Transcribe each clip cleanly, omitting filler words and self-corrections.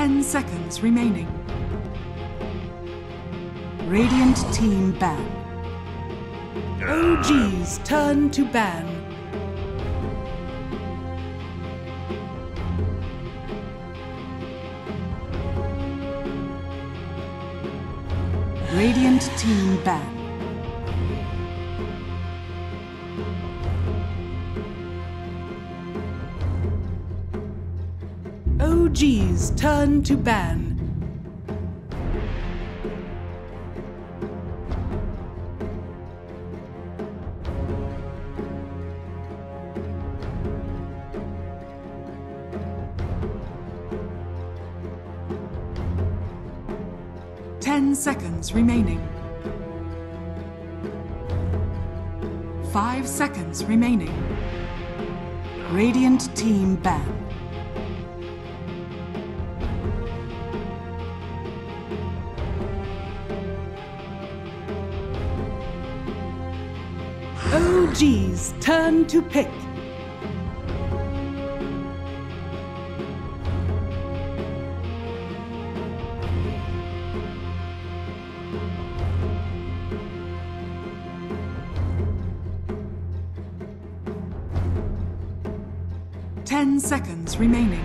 10 seconds remaining. Radiant team ban. OG's turn to ban. Radiant team ban. OG's turn to ban. Seconds remaining. 5 seconds remaining. Radiant team ban. OG's turn to pick. Seconds remaining.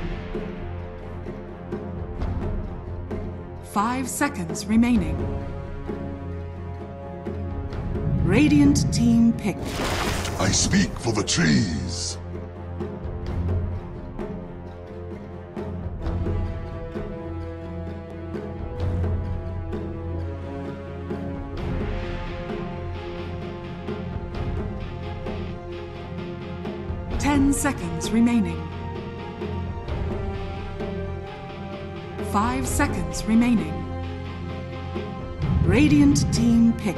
5 seconds remaining. Radiant team pick. I speak for the trees. Seconds remaining. 5 seconds remaining. Radiant team pick.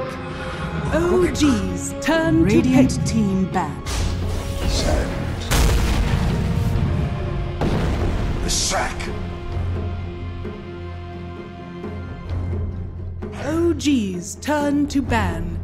OG's turn to Radiant pick. Team ban. Send. The sack. OG's turn to ban.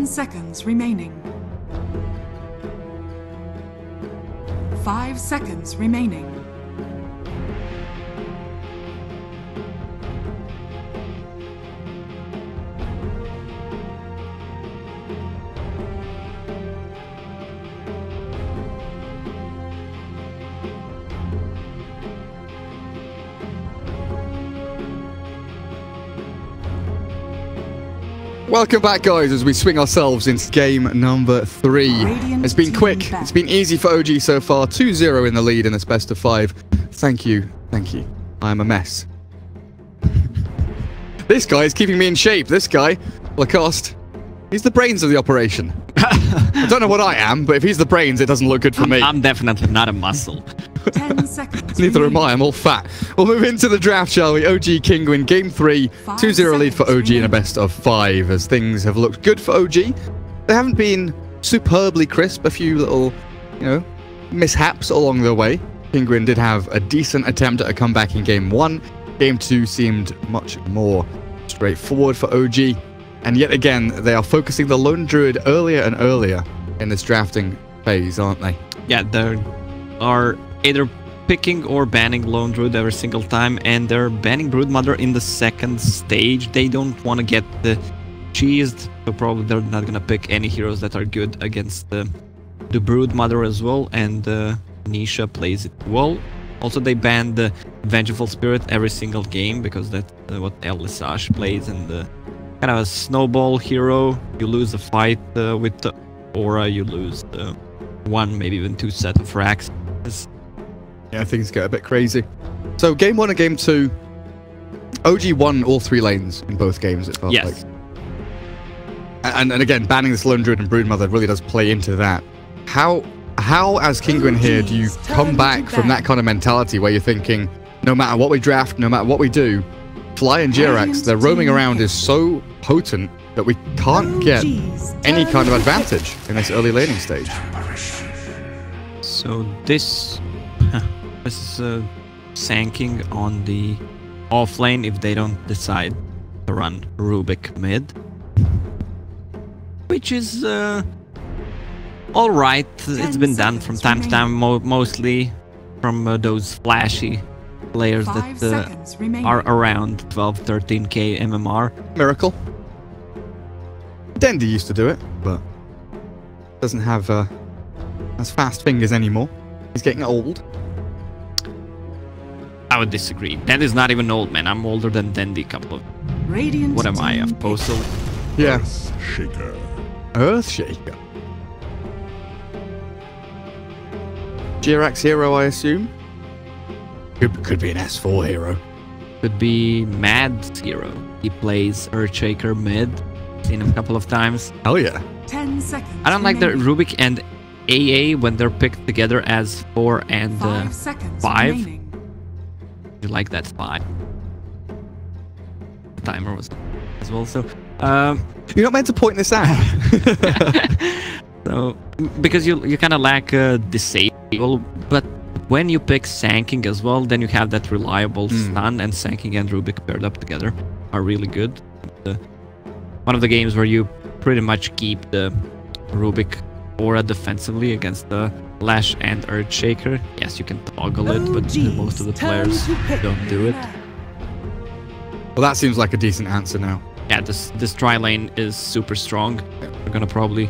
Seconds remaining. 5 seconds remaining. Welcome back, guys, as we swing ourselves into game number 3. It's been quick. It's been easy for OG so far. 2-0 in the lead in this best of 5. Thank you. Thank you. I'm a mess. This guy is keeping me in shape. This guy, Lacoste, he's the brains of the operation. I don't know what I am, but if he's the brains, it doesn't look good for me. I'm definitely not a muscle. 10 seconds. Neither am I. I'm all fat. We'll move into the draft, shall we? OG Kinguin, game 3. 2-0 lead for OG in a best of 5, as things have looked good for OG. They haven't been superbly crisp. A few little, mishaps along the way. Kinguin did have a decent attempt at a comeback in game 1. Game 2 seemed much more straightforward for OG. And yet again, they are focusing the Lone Druid earlier and earlier in this drafting phase, aren't they? Yeah, they are either picking or banning Lone Druid every single time, and they're banning Broodmother in the second stage. They don't want to get the cheesed, so probably they're not going to pick any heroes that are good against the Broodmother as well, and Nisha plays it well. Also, they banned the Vengeful Spirit every single game, because that's what El Lesage plays, and kind of a snowball hero. You lose a fight with the Aura, you lose 1, maybe even 2 set of racks. Yeah, things get a bit crazy. So game 1 and game 2, OG won all 3 lanes in both games, it felt like. And again, banning this Lone Druid and Broodmother really does play into that. How as Kinguin here do you come back from that kind of mentality where you're thinking, no matter what we draft, no matter what we do, Fly and Jirax, their roaming around is so potent that we can't get any kind of advantage in this early laning stage. So this is sanking on the off lane if they don't decide to run Rubik mid. Which is alright. It's been done from time to time, mostly from those flashy players that are around 12-13k MMR. Miracle. Dendy used to do it, but doesn't have as fast fingers anymore. He's getting old. I would disagree. Dendy's not even old, man. I'm older than Dendy. Couple of... Radiant What am I, a postal? Yeah. Shaker. Earthshaker. Jirax hero, I assume? Could be an S4 hero. Could be Mad's hero. He plays Earthshaker mid. Seen him a couple of times. Hell yeah. 10 seconds. I don't like the remaining. Rubik and AA when they're picked together as 4 and 5 seconds 5. remaining. You like that 5. The timer was as well, so You're not meant to point this out. so because you kind of lack disable, but when you pick Sanking as well, then you have that reliable stun, and Sanking and Rubik paired up together are really good. One of the games where you pretty much keep the Rubik aura defensively against the Lash and Earthshaker. Yes, you can toggle it, but most of the players don't do it. Well, that seems like a decent answer now. Yeah, this tri lane is super strong. We're gonna probably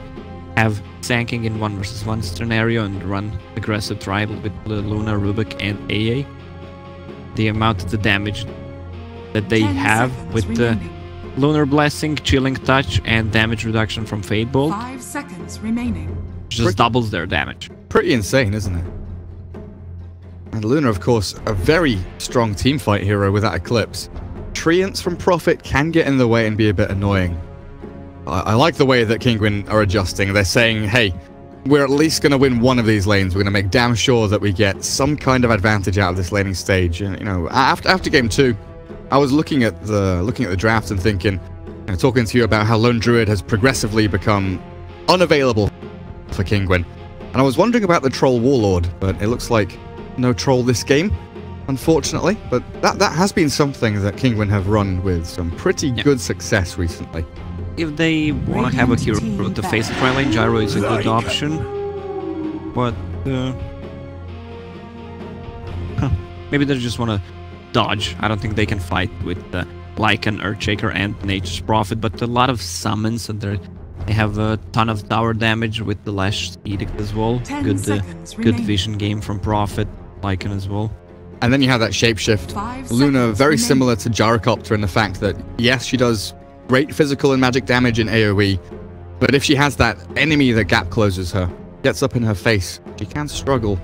have Sanking in 1v1 scenario and run aggressive tribal with Luna, Rubik, and AA. The amount of the damage that they have with the Lunar Blessing, Chilling Touch, and damage reduction from Fade Bolt 5 seconds remaining. just doubles their damage. Pretty insane, isn't it? And Luna, of course, a very strong teamfight hero with that Eclipse. Treants from Prophet can get in the way and be a bit annoying. I like the way that Kinguin are adjusting. They're saying, hey, we're at least going to win one of these lanes. We're going to make damn sure that we get some kind of advantage out of this laning stage. And, you know, after game 2, I was looking at the draft and thinking, talking to you about how Lone Druid has progressively become unavailable for Kinguin. And I was wondering about the Troll Warlord, but it looks like no Troll this game, unfortunately. But that has been something that Kinguin have run with some pretty good success recently. If they want to have a hero to face a tri lane, Gyro is a good option. But maybe they just want to dodge. I don't think they can fight with Lycan, Earthshaker, and Nature's Prophet, but a lot of summons, and they have a ton of tower damage with the Lash Edict as well. Good vision game from Prophet, Lycan as well. And then you have that shapeshift. Luna, very similar to Gyrocopter in the fact that, yes, she does great physical and magic damage in AoE, but if she has that enemy that gap closes her, gets up in her face, she can struggle.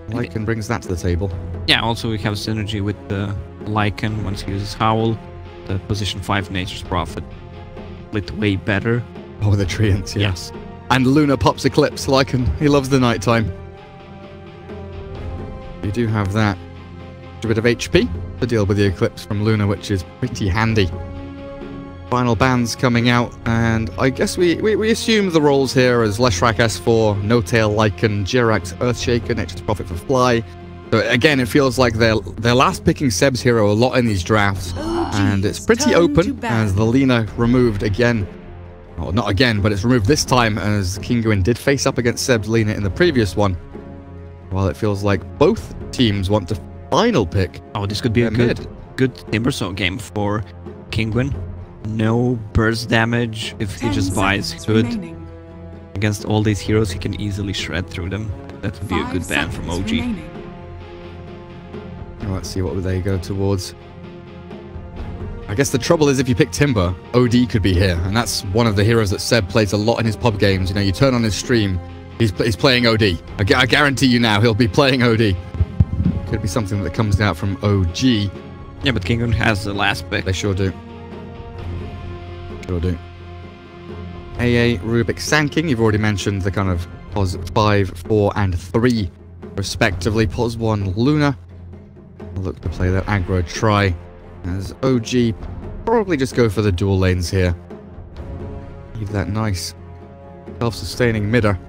Lycan brings that to the table. Yeah, also we have synergy with the Lycan once he uses Howl. The position 5 Nature's Prophet split way better. Oh, the Treants, yes. And Luna pops Eclipse. Lycan, he loves the nighttime. You do have that. A bit of HP to deal with the Eclipse from Luna, which is pretty handy. Final bans coming out, and I guess we assume the roles here as Leshrac S4, No-Tail Lycan, Jirax Earthshaker, Nature's Prophet for Fly. So again, it feels like they're last picking Seb's hero a lot in these drafts, and it's pretty open as the Lina removed again. Well, not again, but it's removed this time as Kinguin did face up against Seb's Lina in the previous one. While it feels like both teams want to final pick. Oh, this could be a good Timbersaw game for Kinguin. No burst damage if he just buys Hood. Against all these heroes, he can easily shred through them. That would be a good ban from OG. Let's see what they go towards. I guess the trouble is if you pick Timber, OD could be here, and that's one of the heroes that Seb plays a lot in his pub games. You know, you turn on his stream, he's playing OD. I guarantee you now he'll be playing OD. Could be something that comes out from OG. Yeah, but Kinguin has the last pick. They sure do. Sure do. AA, Rubik, Sanking. You've already mentioned the kind of pos 5, 4, and 3, respectively. Pos 1, Luna. I'll look to play that aggro try. As OG probably just go for the dual lanes here. Leave that nice self-sustaining midder.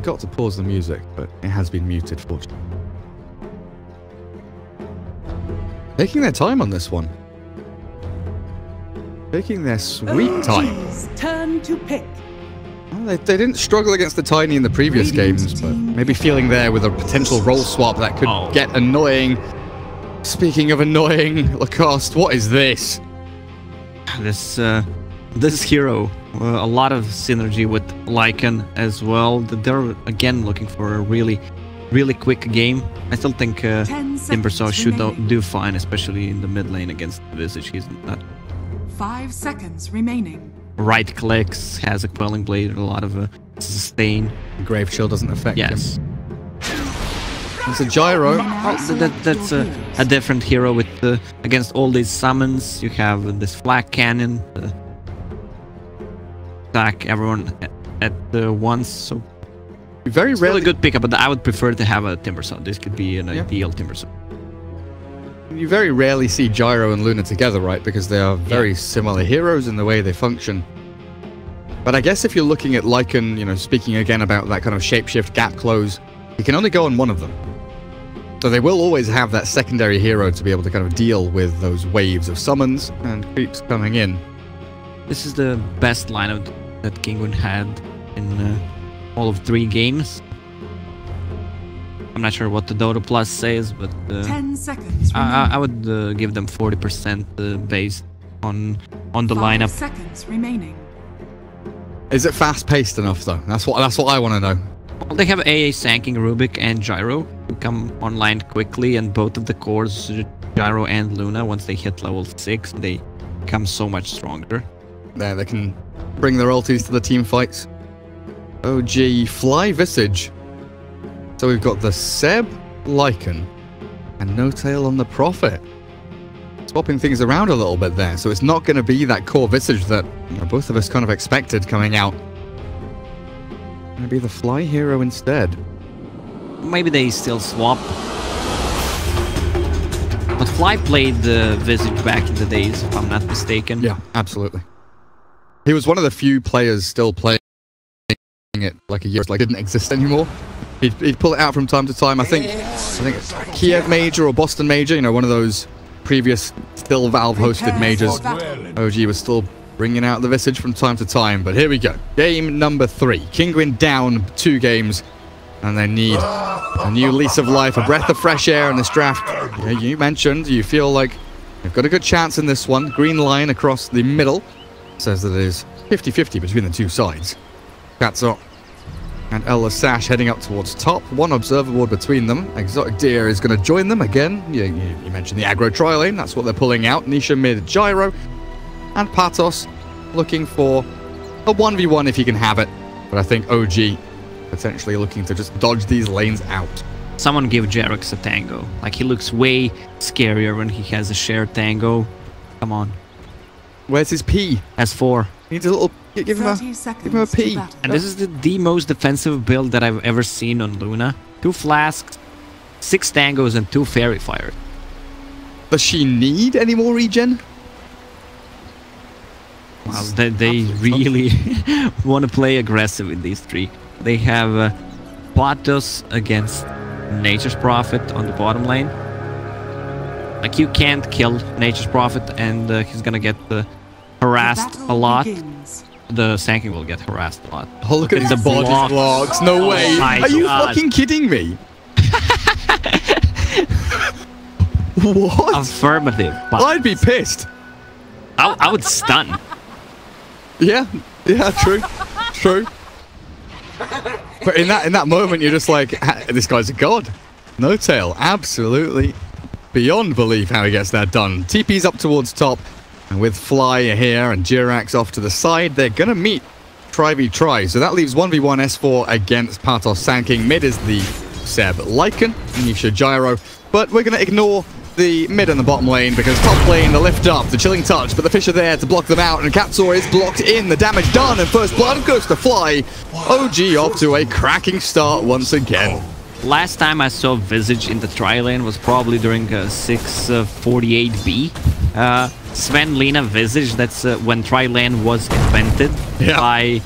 Got to pause the music, but it has been muted, fortunately. Taking their time on this one. Taking their sweet time. Turn to pick. Well, they didn't struggle against the Tiny in the previous games, but maybe feeling there with a potential role swap that could get annoying. Speaking of annoying, Lacoste, what is this? This hero, a lot of synergy with Lycan as well. They're again looking for a really quick game. I still think Timbersaw should do fine, especially in the mid lane against Visage. He's not 5 seconds remaining. right clicks, has a quelling blade, a lot of sustain. Grave Chill doesn't affect him. Yes. It's a gyro. That's a different hero with against all these summons. You have this flak cannon, attack everyone at once. So very rarely really good pickup, but I would prefer to have a Timbersaw. This could be an ideal Timbersaw. You very rarely see Gyro and Luna together, right? Because they are very similar heroes in the way they function. But I guess if you're looking at Lycan, you know, speaking again about that kind of shapeshift gap close, you can only go on one of them. So they will always have that secondary hero to be able to kind of deal with those waves of summons and creeps coming in. This is the best lineup that Kinguin had in all of 3 games. I'm not sure what the Dota Plus says, but 10 seconds I would give them 40% based on the lineup. 5 seconds remaining. Is it fast-paced enough though? That's what I want to know. Well, they have AA, Sanking, Rubik, and Gyro who come online quickly, and both of the cores, Gyro and Luna, once they hit level 6, they become so much stronger. There, they can bring their ultis to the team fights. OG Fly Visage. So we've got the Seb, Lycan, and No Tail on the Prophet. Swapping things around a little bit there, so it's not going to be that core Visage that both of us kind of expected coming out. Going to be the Fly hero instead. Maybe they still swap. But Fly played the Visage back in the days, if I'm not mistaken. Yeah, absolutely. He was one of the few players still playing it like a year, like didn't exist anymore. He'd pull it out from time to time. I think it's Kiev Major or Boston Major, one of those previous still Valve hosted majors. OG was still bringing out the Visage from time to time, but here we go. Game number 3. Kinguin down 2 games, and they need a new lease of life, a breath of fresh air in this draft. Yeah, you mentioned you feel like you've got a good chance in this one. Green line across the middle says that it is 50-50 between the 2 sides. Katsok and El Sash heading up towards top. 1 observer board between them. Exotic Deer is going to join them again. You mentioned the aggro tri lane. That's what they're pulling out. Nisha mid Gyro. And Patos looking for a 1v1 if he can have it. But I think OG potentially looking to just dodge these lanes out. Someone give Jarex a tango. Like, he looks way scarier when he has a shared tango. Come on. Where's his P? S4. He needs a little... Give him a P. And this is the most defensive build that I've ever seen on Luna. 2 flasks, 6 tangos, and 2 fairy fires. Does she need any more regen? Wow, they really want to play aggressive with these 3. They have Patos against Nature's Prophet on the bottom lane. Like, you can't kill Nature's Prophet, and he's gonna get harassed a lot. The Sanking will get harassed a lot. Oh, look at the body blocks. No way. Are you fucking kidding me? What? Affirmative. I'd be pissed. I would stun. Yeah, true. True. But in that moment, you're just like, this guy's a god. No Tail, absolutely beyond belief how he gets that done. TP's up towards top, and with Fly here and Jirax off to the side, they're gonna meet Tri-v-Tri. So that leaves 1v1 S4 against Patos Sanking. Mid is the Seb Lycan, Nisha Gyro, but we're gonna ignore the mid and the bottom lane, because top lane, the lift up, the chilling touch, but the fish are there to block them out, and Katsor is blocked in, the damage done, and first blood goes to Fly. OG off to a cracking start once again. Last time I saw Visage in the tri lane was probably during 648B. Sven Lina Visage, that's when tri lane was invented by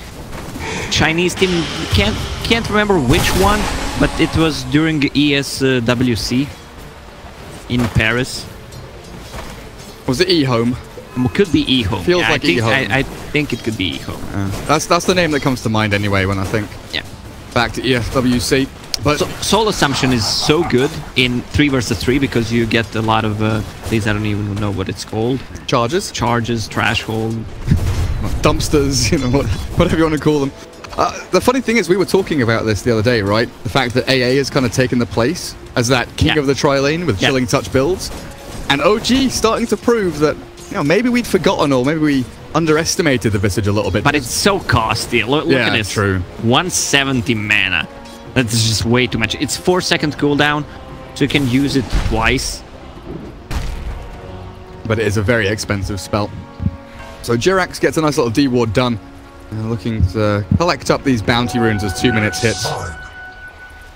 Chinese team. Can't remember which one, but it was during ESWC in Paris. Was it E-Home? Could be E-Home. Feels like E-Home. I think it could be E-Home. That's the name that comes to mind anyway when I think back to ESWC. But Soul Assumption is so good in 3 versus 3 because you get a lot of these. I don't even know what it's called. Charges, trash hole, dumpsters. You know, whatever you want to call them. The funny thing is, we were talking about this the other day, right? The fact that AA has kind of taken the place as that king of the tri-lane with chilling touch builds, and OG starting to prove that, you know, maybe we'd forgotten or maybe we underestimated the Visage a little bit. But it's so costly. Look at this. True. 170 mana. That's just way too much. It's 4-second cooldown, so you can use it twice. But it is a very expensive spell. So Jirax gets a nice little D-ward done. Looking to collect up these bounty runes as 2 minutes hits.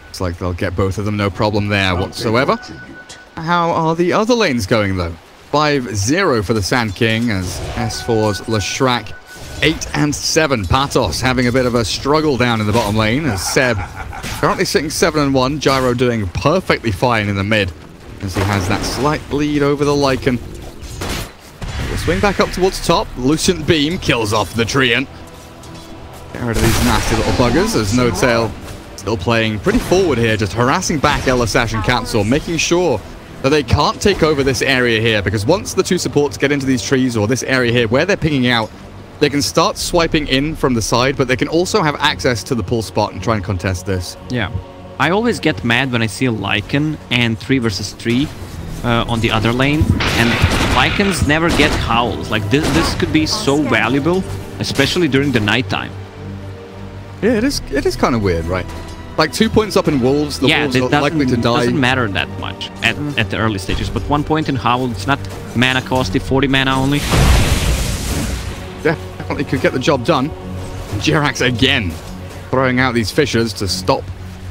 Looks like they'll get both of them, no problem there whatsoever. How are the other lanes going, though? 5-0 for the Sand King as S4's Lashrak. 8 and 7. Patos having a bit of a struggle down in the bottom lane as Seb currently sitting 7 and 1. Gyro doing perfectly fine in the mid as he has that slight lead over the Lycan. We'll swing back up towards top. Lucent Beam kills off the Treant. Get rid of these nasty little buggers as No Tail still playing pretty forward here, just harassing back Elasash and Catsaw, making sure that they can't take over this area here, because once the two supports get into these trees or this area here where they're pinging out, they can start swiping in from the side, but they can also have access to the pull spot and try and contest this. Yeah. I always get mad when I see a Lycan and 3 versus 3 on the other lane, and Lycans never get howls. Like, this could be so valuable, especially during the nighttime. Yeah, it is kind of weird, right? Like 2 points up in Wolves, the Wolves are likely to die. It doesn't matter that much at the early stages, but 1 point in Howl, it's not mana costly, 40 mana only. Yeah, definitely could get the job done. Jirax again throwing out these fissures to stop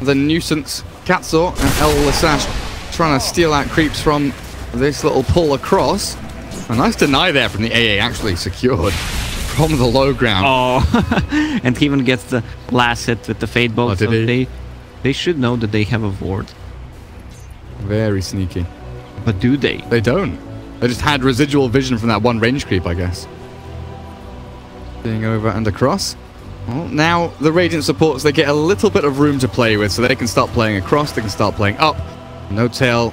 the nuisance. Catsaw and Elasash trying to steal out creeps from this little pull across. A nice deny there from the AA, actually secured from the low ground. Oh, and he even gets the last hit with the Fade Bolt. Oh, did he? They should know that they have a ward. Very sneaky. But do they? They don't. They just had residual vision from that one range creep, I guess. Being over and across. Well, now the Radiant supports, they get a little bit of room to play with, so they can start playing across, they can start playing up. No Tail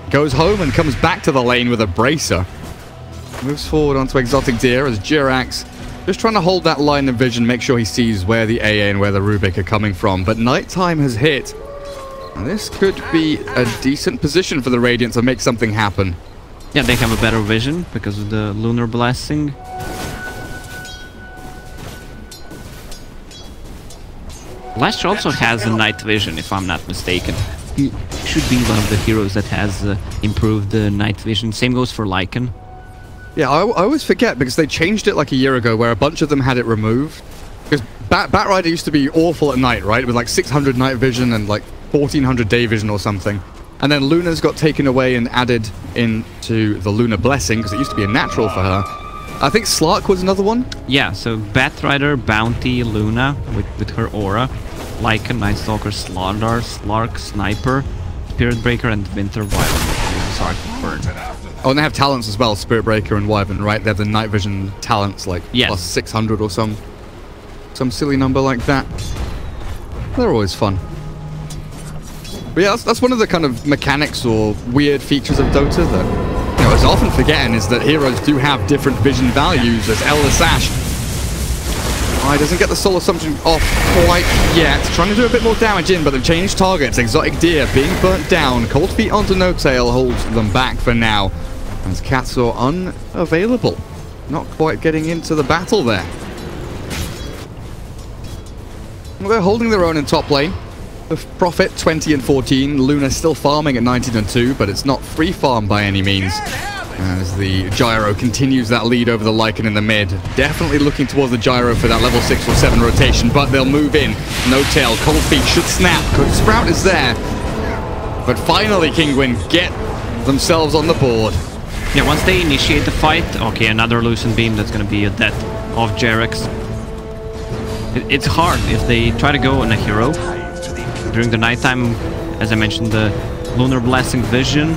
goes home and comes back to the lane with a bracer. Moves forward onto Exotic Deer as Jirax just trying to hold that line of vision, make sure he sees where the AA and where the Rubik are coming from. But nighttime has hit. And this could be a decent position for the Radiant to make something happen. Yeah, they have a better vision because of the Lunar Blessing. Lash also has a night vision, if I'm not mistaken. He should be one of the heroes that has improved the night vision. Same goes for Lycan. Yeah, I always forget because they changed it like a year ago where a bunch of them had it removed. Because Batrider used to be awful at night, right? With like 600 night vision and like 1400 day vision or something. And then Luna's got taken away and added into the Lunar Blessing because it used to be a natural for her. I think Slark was another one. Yeah, so Batrider, Bounty, Luna with her aura. Lycan, Night Stalker, Slardar, Slark, Sniper, Spirit Breaker, and Winter Wyvern. Oh, and they have talents as well, Spirit Breaker and Wyvern, right? They have the night vision talents, like plus 600 or some silly number like that. They're always fun. But yeah, that's one of the kind of mechanics or weird features of Dota that, you know, is often forgotten, is that heroes do have different vision values. As Elasash, he doesn't get the Soul Assumption off quite yet. Trying to do a bit more damage in, but they've changed targets. Exotic Deer being burnt down. Cold Feet onto No Tail holds them back for now. As Catsaw unavailable. Not quite getting into the battle there. Well, they're holding their own in top lane. The Prophet 20 and 14. Luna still farming at 19 and 2, but it's not free farm by any means. As the Gyro continues that lead over the Lycan in the mid. Definitely looking towards the Gyro for that level 6 or 7 rotation, but they'll move in. No Tail, Cold Feet should snap. Sprout is there. But finally, Kinguin get themselves on the board. Yeah, once they initiate the fight, okay, another Lucent Beam, that's going to be a death of Jirax. It's hard if they try to go on a hero. During the nighttime, as I mentioned, the Lunar Blessing Vision.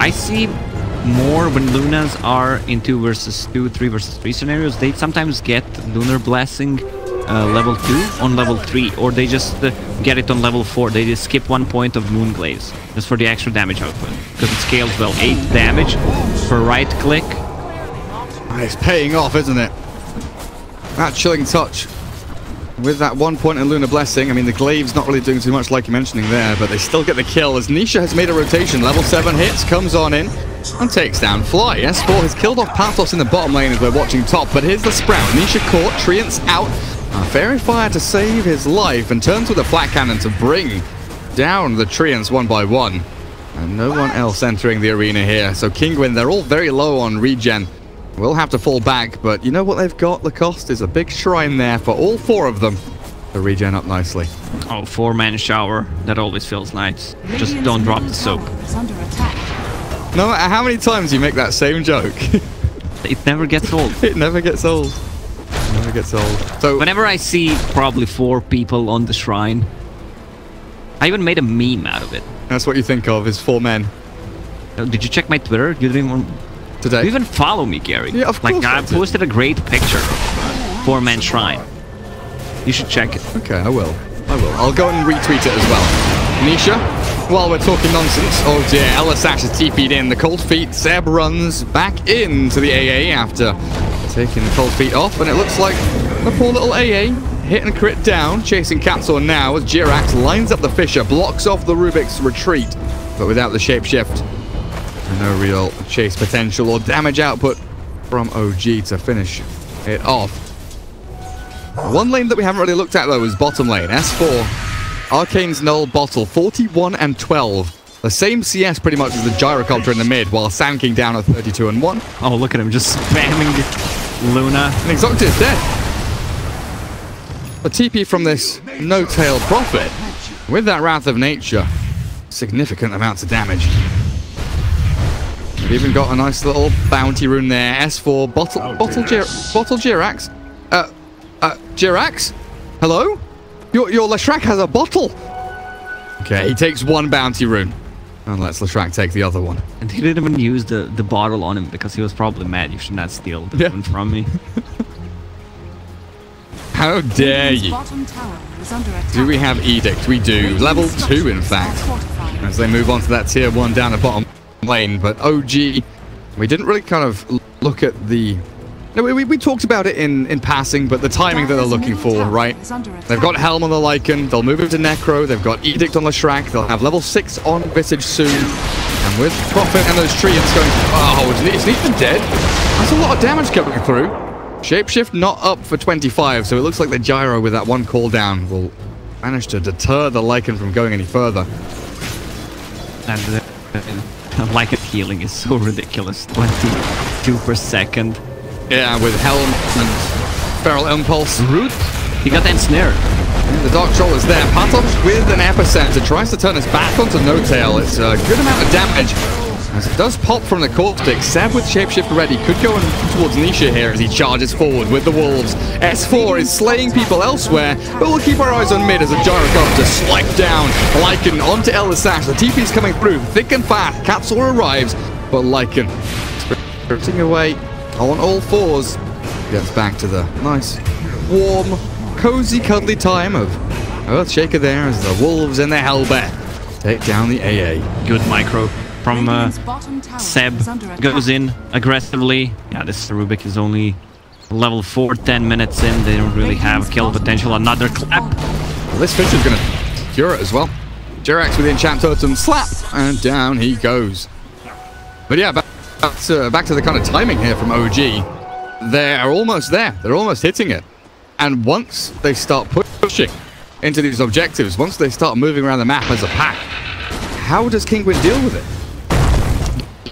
I see more when Lunas are in 2 versus 2, 3 versus 3 scenarios. They sometimes get Lunar Blessing level 2 on level 3, or they just get it on level 4. They just skip 1 point of Moon Glaze just for the extra damage output, because it scales well. 8 damage per right click. It's paying off, isn't it? That chilling touch with that 1 point in Lunar Blessing. I mean, the Glaive's not really doing too much like you're mentioning there, but they still get the kill as Nisha has made a rotation. Level 7 hits, comes on in and takes down Fly. S4 has killed off Pathos in the bottom lane as we're watching top, but here's the Sprout. Nisha caught, Treant's out. Fairy Fire to save his life and turns with a flat cannon to bring down the Treants one by one. And no one else entering the arena here. So Kinguin, they're all very low on regen. Will have to fall back, but you know what they've got? Lacoste is a big shrine there for all 4 of them to regen up nicely. Oh, 4-man shower. That always feels nice. Just don't drop the soap. No matter how many times you make that same joke, it never gets old. It never gets old. It never gets old. So whenever I see probably 4 people on the shrine, I even made a meme out of it. That's what you think of, is 4 men. Did you check my Twitter? You didn't even... Today? You even follow me, Gary. Yeah, of course. Like, I posted a great picture of 4-man shrine. You should check it. Okay, I will. I'll go and retweet it as well. Nisha, while we're talking nonsense, oh dear, Elisash is TP'd in. The cold feet, Seb runs back into the AA after taking the cold feet off, and it looks like the poor little AA hit and crit down, chasing Capsor now as Jirax lines up the Fisher, blocks off the Rubik's retreat, but without the shapeshift. No real chase potential or damage output from OG to finish it off. One lane that we haven't really looked at though is bottom lane. S4, Arcane's Null Bottle, 41 and 12. The same CS pretty much as the Gyrocopter in the mid, while Sand King down at 32 and 1. Oh, look at him just spamming Luna. And Exocta is dead. A TP from this No-Tail Prophet. With that Wrath of Nature, significant amounts of damage. We've even got a nice little bounty rune there. S4, bottle Jirax. Jirax? Hello? Your Leshrac has a bottle. Okay, he takes 1 bounty rune. And lets Leshrac take the other one. And he didn't even use the bottle on him because he was probably mad. You should not steal the rune from me. How dare you? Do we have Edict? We do. Level 2, in fact. As they move on to that tier 1 down the bottom lane. But OG, we didn't really kind of look at the... No, we talked about it in passing, but the timing that they're looking for, right? They've got Helm on the Lycan, they'll move into Necro, they've got Edict on Leshrac, they'll have level 6 on Visage soon. And with Prophet and those Treants going... Oh, is Ethan dead? That's a lot of damage coming through. Shapeshift not up for 25, so it looks like the Gyro with that 1 cooldown will manage to deter the Lycan from going any further. And the Lycan healing is so ridiculous. 22 per second. Yeah, with Helm and Feral Impulse. Root, he got ensnared. Yeah, the Dark Troll is there. Pathos with an Epicenter tries to turn his back onto No-Tail. It's a good amount of damage. As it does pop from the Caustic, Seb with Shapeshift ready could go towards Nisha here as he charges forward with the Wolves. S4 is slaying people elsewhere, but we'll keep our eyes on mid as a Gyrocopter swipe down. Lycan onto Elisash. The TP's coming through, thick and fast. Capsule arrives, but Lycan sprinting away on all 4s. Gets back to the nice, warm, cozy, cuddly time of Earthshaker there as the Wolves and the Hellbear take down the AA. Good micro from Seb, goes in aggressively. Yeah, this Rubik is only level 4, 10 minutes in. They don't really have kill potential. Another clap. Well, this Fisher's going to cure it as well. Jirax with the Enchant Totem, slap, and down he goes. But yeah, back to the kind of timing here from OG. They're almost there. They're almost hitting it. And once they start pushing into these objectives, once they start moving around the map as a pack, how does Kinguin deal with it?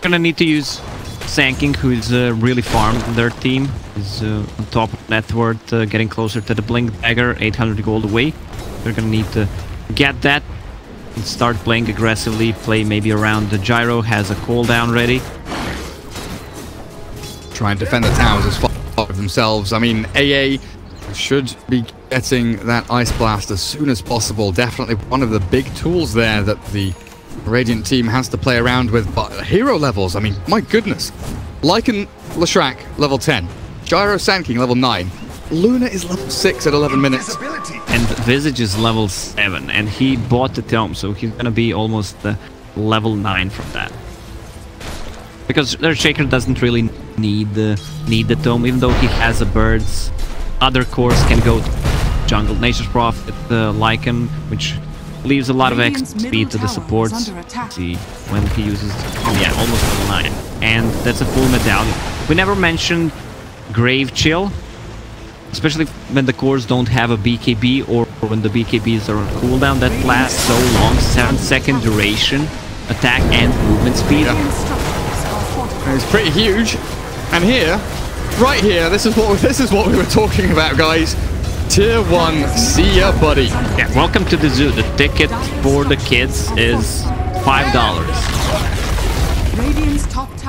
Gonna need to use Sand King, who's really farmed their team. Is on top of net worth, getting closer to the Blink Dagger, 800 gold away. They're gonna need to get that and start playing aggressively. Play maybe around the Gyro, has a cooldown ready. Try and defend the towers as far as themselves. I mean, AA should be getting that Ice Blast as soon as possible. Definitely one of the big tools there that the Radiant team has to play around with hero levels. I mean, my goodness. Lycan Leshrac, level 10. Gyro Sand King, level 9. Luna is level 6 at 11 minutes. And Visage is level 7, and he bought the tome, so he's gonna be almost level 9 from that. Because Earthshaker doesn't really need the tome, even though he has a birds. Other cores can go to jungle. Nature's Prophet, Lycan, which leaves a lot of XP to the supports. See when he uses, yeah, almost level 9, and that's a full medallion. We never mentioned Grave Chill, especially when the cores don't have a BKB or when the BKBs are on cooldown. That lasts so long, 7-second duration, attack and movement speed. Yeah. It's pretty huge. And here, right here, this is what we were talking about, guys. Tier 1, see ya, buddy. Yeah, welcome to the zoo. The ticket for the kids is $5.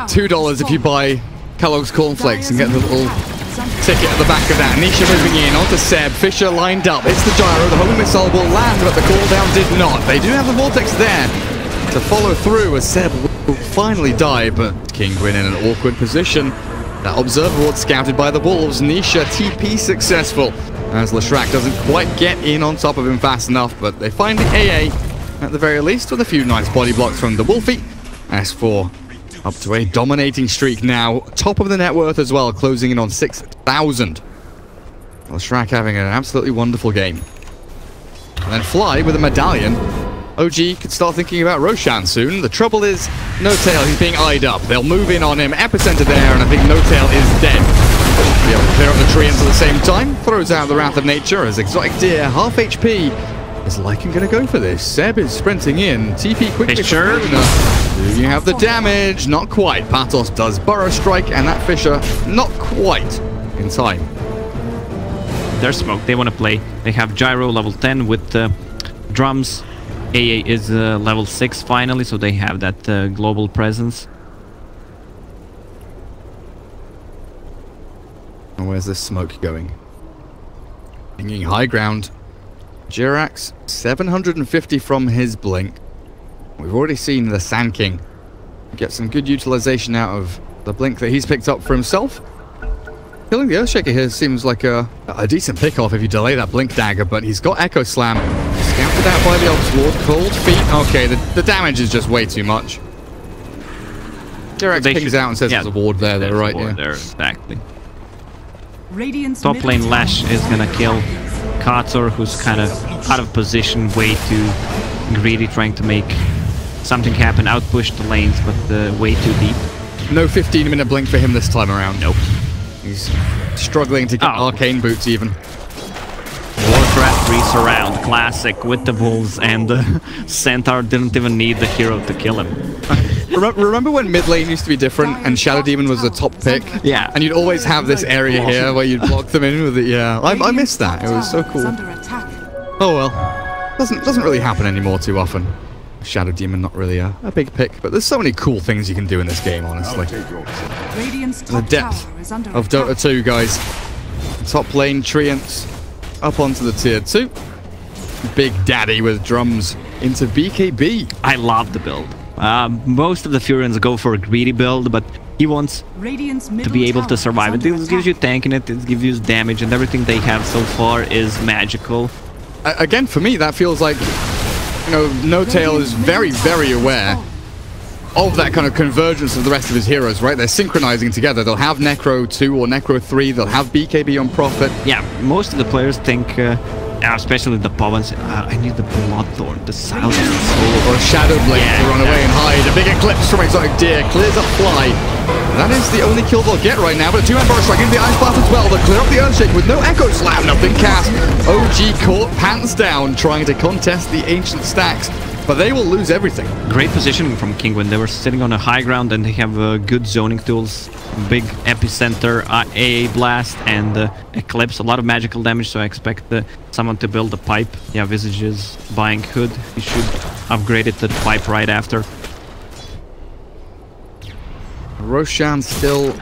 $2 if you buy Kellogg's Cornflakes and get the little ticket at the back of that. Nisha moving in onto Seb. Fisher lined up. It's the gyro. The homing missile will land, but the cooldown did not. They do have the vortex there to follow through as Seb will finally die, but Kinguin in an awkward position. That observer ward scouted by the wolves. Nisha TP successful, as Leshrac doesn't quite get in on top of him fast enough, but they find the AA at the very least with a few nice body blocks from the Wolfie. S4 up to a dominating streak now, top of the net worth as well, closing in on 6,000. Leshrac having an absolutely wonderful game. And then Fly with a medallion. OG could start thinking about Roshan soon. The trouble is, No-Tail, he's being eyed up. They'll move in on him, epicenter there, and I think No-Tail is dead. Be able to clear up the tree at the same time. Throws out the Wrath of Nature as Exotic Deer, half HP. Is Lycan going to go for this? Seb is sprinting in. TP quickly. Fisher. Do you have the damage? Not quite. Patos does Burrow Strike, and that Fisher not quite in time. They're smoked. They want to play. They have Gyro level 10 with drums. AA is level 6 finally, so they have that global presence. And where's this smoke going? Pinging high ground. Jirax, 750 from his blink. We've already seen the Sand King get some good utilization out of the blink that he's picked up for himself. Killing the Earthshaker here seems like a decent pick-off if you delay that blink dagger, but he's got Echo Slam. Scouted out by the Ops Lord. Cold Feet. Okay, the damage is just way too much. Jirax pings out and says there's a ward there, though, right? Yeah. There, exactly. Top lane Lash is gonna kill Kator, who's kind of out of position, way too greedy, trying to make something happen, outpush the lanes, but way too deep. No 15-minute blink for him this time around. Nope. He's struggling to get arcane boots even. Warcraft 3 surround, classic with the wolves, and the Centaur didn't even need the hero to kill him. Remember when mid lane used to be different and Shadow Demon was the top pick? Yeah. And you'd always have this area here where you'd block them in with it. Yeah, I miss that. It was so cool. Oh well, doesn't really happen anymore too often. Shadow Demon not really a big pick, but there's so many cool things you can do in this game, honestly. The depth of Dota 2, guys. Top lane Treants up onto the tier 2. Big Daddy with drums into BKB. I love the build. Most of the Furians go for a greedy build, but he wants to be able to survive. It gives you tank in it, it gives you damage, and everything they have so far is magical. Again, for me, that feels like, you know, No-Tail is very, very aware of that kind of convergence of the rest of his heroes, right? They're synchronizing together. They'll have Necro 2 or Necro 3. They'll have BKB on Prophet. Yeah, most of the players think, especially the Pavans, I need the Bloodthorn, the Silence Soul. Or a Shadow Blade to run away and hide. A big Eclipse from Exotic Deer. Clears up Fly. That is the only kill they'll get right now, but a 2-man Burrow Strike into the Ice Blast as well. They'll clear up the Earthshake with no Echo Slam. Nothing cast. OG caught pants down, trying to contest the Ancient Stacks. But they will lose everything. Great positioning from Kinguin. They were sitting on a high ground and they have good zoning tools. Big epicenter, AA blast, and Eclipse. A lot of magical damage, so I expect someone to build a pipe. Yeah, Visage is buying Hood. He should upgrade it to the pipe right after. Roshan still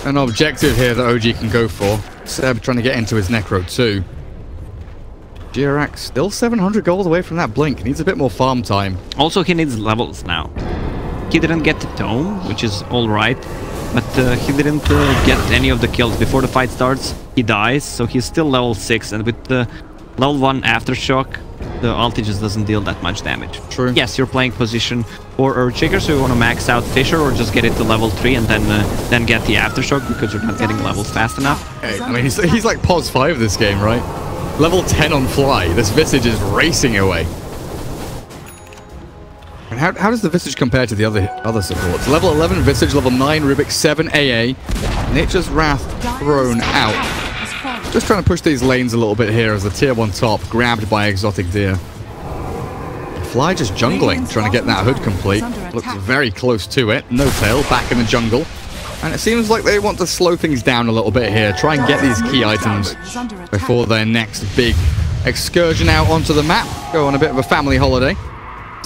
an objective here that OG can go for. Seb trying to get into his Necro too. Jirax still 700 gold away from that blink. Needs a bit more farm time. Also, he needs levels now. He didn't get the tome, which is alright. But he didn't get any of the kills before the fight starts. He dies, so he's still level 6. And with the level 1 Aftershock, the ulti just doesn't deal that much damage. True. Yes, you're playing position for Earthshaker, so you want to max out Fisher or just get it to level 3 and then get the Aftershock because you're not getting levels fast enough. Hey, I mean, he's like pos 5 this game, right? Level 10 on Fly. This Visage is racing away. And how does the Visage compare to the other supports? Level 11 Visage, level 9 Rubik, 7 AA. Nature's Wrath thrown out. Just trying to push these lanes a little bit here as the tier 1 top grabbed by Exotic Deer. Fly just jungling, trying to get that hood complete. Looks very close to it. No tail, back in the jungle. And it seems like they want to slow things down a little bit here. Try and get these key items before their next big excursion out onto the map. Go on a bit of a family holiday.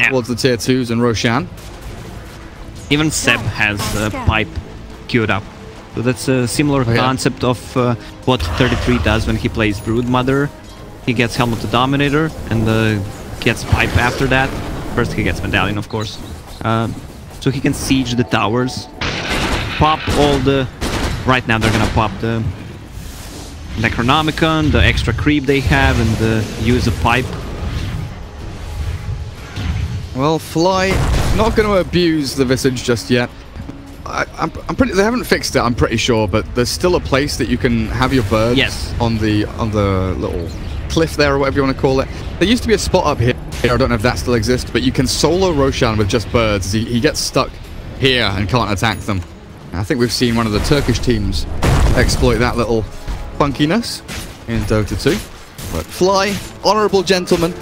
Towards the tier 2s and Roshan. Even Seb has pipe queued up. So that's a similar concept of what 33 does when he plays Broodmother. He gets Helm of the Dominator and gets pipe after that. First he gets Medallion, of course. So he can siege the towers. Pop all the... Right now they're gonna pop the Necronomicon, the extra creep they have, and use a pipe. Well, Fly not going to abuse the Visage just yet. I'm pretty. They haven't fixed it, I'm pretty sure, but there's still a place that you can have your birds. Yes. On the little cliff there, or whatever you want to call it. There used to be a spot up here. I don't know if that still exists, but you can solo Roshan with just birds. He gets stuck here and can't attack them. I think we've seen one of the Turkish teams exploit that little funkiness in Dota 2. But Fly, honourable gentleman.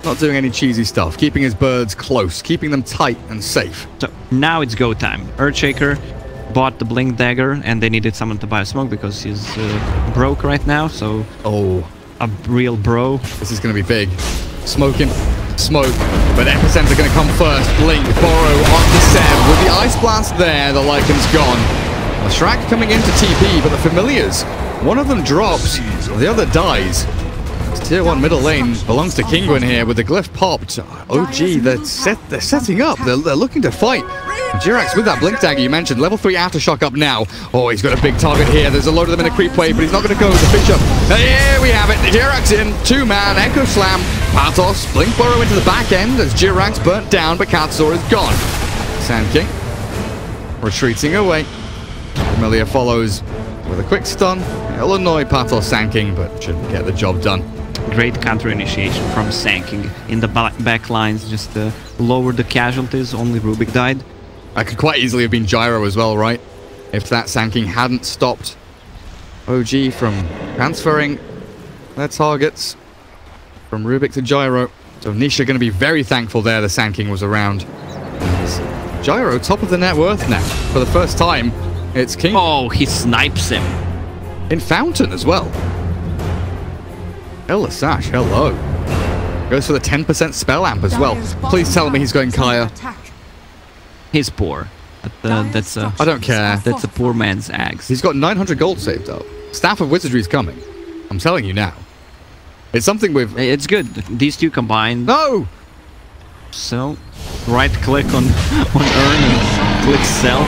Not doing any cheesy stuff, keeping his birds close, keeping them tight and safe. So now it's go time. Earthshaker bought the Blink Dagger and they needed someone to buy a smoke because he's broke right now, so... Oh. A real bro. This is going to be big. Smoking. Smoke. But Epicenter going to come first. Blink, borrow onto Seb. With the Ice Blast there, the Lycan's gone. The Shrek coming into TP, but the Familiars. One of them drops, the other dies. Tier 1 middle lane belongs to Kinguin here with the glyph popped. OG, they're setting up. They're looking to fight. Jirax with that Blink Dagger you mentioned. Level 3 Aftershock up now. Oh, he's got a big target here. There's a load of them in a creep wave, but he's not going to go with the Fisher. Here we have it. Jirax in. 2-man. Echo Slam. Patos. Blink Burrow into the back end as Jirax burnt down, but Katsor is gone. Sand King retreating away. Familiar follows with a quick stun. It'll annoy Patos Sand King, but shouldn't get the job done. Great counter initiation from Sanking in the back lines, just lower the casualties. Only Rubik died. I could quite easily have been Gyro as well, right? If that Sanking hadn't stopped OG from transferring their targets from Rubik to Gyro. So Nisha going to be very thankful there the Sanking was around. Gyro, top of the net worth now. For the first time, it's King. Oh, he snipes him. In Fountain as well. El Sash, hello. Goes for the 10% spell amp as well. Please tell me he's going Kaya. He's poor. That's I don't care. That's a poor man's axe. He's got 900 gold saved up. Staff of Wizardry is coming. I'm telling you now. It's something with... It's good. These two combined. No! So, right click on Earn and click sell.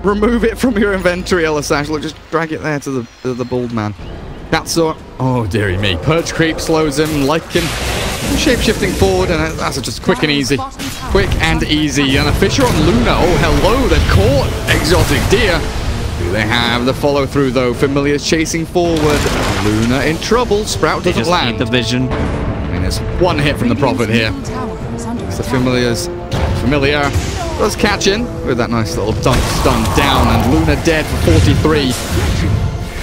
Remove it from your inventory, El Sash. Look, just drag it there to the bald man. Katsor, oh dearie me. Purge creep slows him, Lycan shape-shifting forward, and that's just quick and easy. Quick and easy. And a Fisher on Luna. Oh, hello, they've caught Exotic Deer. Do they have the follow-through, though? Familiar's chasing forward. Luna in trouble. Sprout doesn't land. Need the vision. I mean, there's one hit from the Prophet here. It's the Familiar does catch in with that nice little dunk stun down, and Luna dead for 43.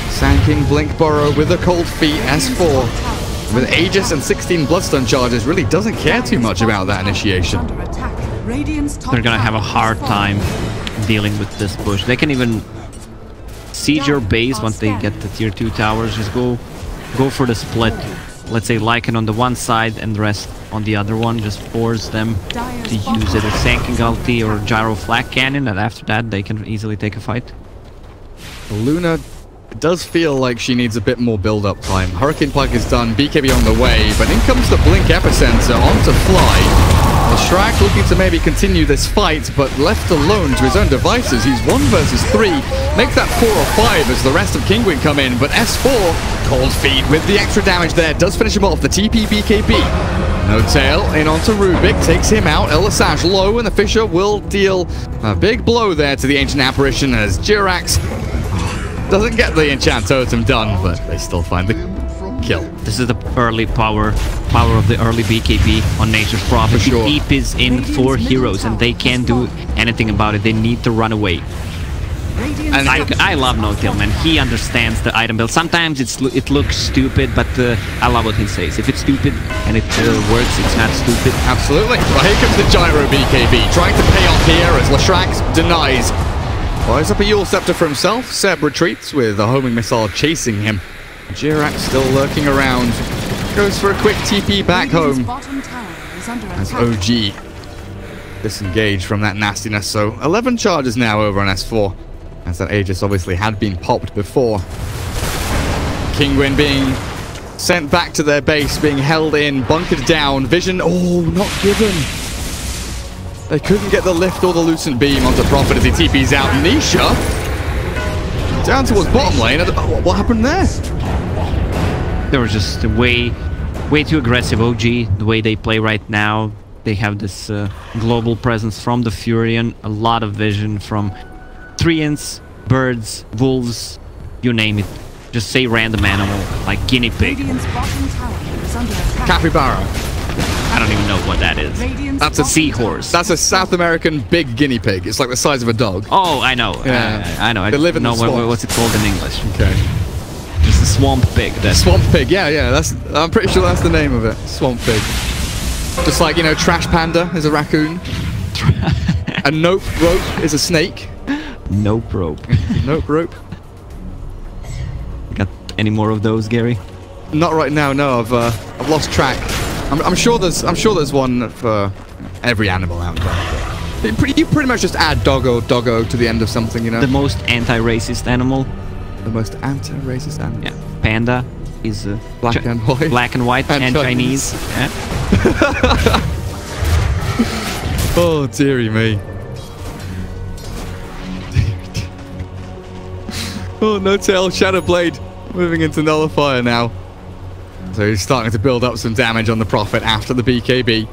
Sanking Blink Burrow with a cold feet, S4 with Aegis and 16 Bloodstone charges really doesn't care too much about that initiation. They're gonna have a hard time dealing with this push. They can even siege your base once they get the tier 2 towers. Just go for the split. Let's say Lycan on the one side and the rest on the other one. Just force them to use either Sanking ulti or Gyro Flak Cannon, and after that they can easily take a fight. Luna It does feel like she needs a bit more build-up time. Hurricane Pike is done, BKB on the way, but in comes the Blink Epicenter onto Fly. Shrek looking to maybe continue this fight, but left alone to his own devices. He's 1 versus 3. Make that 4 or 5 as the rest of Kinguin come in, but S4, cold feet with the extra damage there, does finish him off. The TP BKB. No tail, in onto Rubik, takes him out. Elasash low, and the Fisher will deal a big blow there to the Ancient Apparition as Jirax doesn't get the enchant totem done, but they still find the kill. This is the early power of the early BKB on Nature's Prophet. For sure. The Deep is in 4 heroes, and they can't do anything about it. They need to run away. And I love No-Tail, man. He understands the item build. Sometimes it looks stupid, but I love what he says. If it's stupid and it works, it's not stupid. Absolutely. Well, here comes the Gyro BKB, trying to pay off here as Lashrax denies. Fires up a Yule Scepter for himself. Seb retreats with a homing missile chasing him. Jirax still lurking around. Goes for a quick TP back home. As OG disengaged from that nastiness. So 11 charges now over on S4. As that Aegis obviously had been popped before. Kinguin being sent back to their base, being held in, bunkered down. Vision, oh, not given. They couldn't get the lift or the Lucent Beam onto Prophet as he TP's out. Nisha down towards bottom lane. What happened there? They were just way too aggressive. OG, the way they play right now. They have this global presence from the Furion, a lot of vision from Treants, birds, wolves, you name it. Just say random animal, like guinea pig. Capybara. I don't even know what that is. That's a seahorse. That's a South American big guinea pig. It's like the size of a dog. Oh, I know. Yeah. I know. They live in the swamp. What's it called in English? Okay. Just a swamp pig. Swamp pig, yeah. I'm pretty sure that's the name of it. Swamp pig. Just like, you know, Trash Panda is a raccoon. A Nope Rope is a snake. Nope Rope. Nope Rope. Got any more of those, Gary? Not right now, no. I've lost track. I'm sure there's one for every animal out there. You pretty much just add doggo to the end of something, you know? The most anti-racist animal. The most anti-racist animal. Yeah. Panda is black and white. Black and white and Chinese. Yeah. Oh, dearie me. Oh, No-Tail, Shadowblade moving into Nullifier now. So he's starting to build up some damage on the Prophet after the BKB.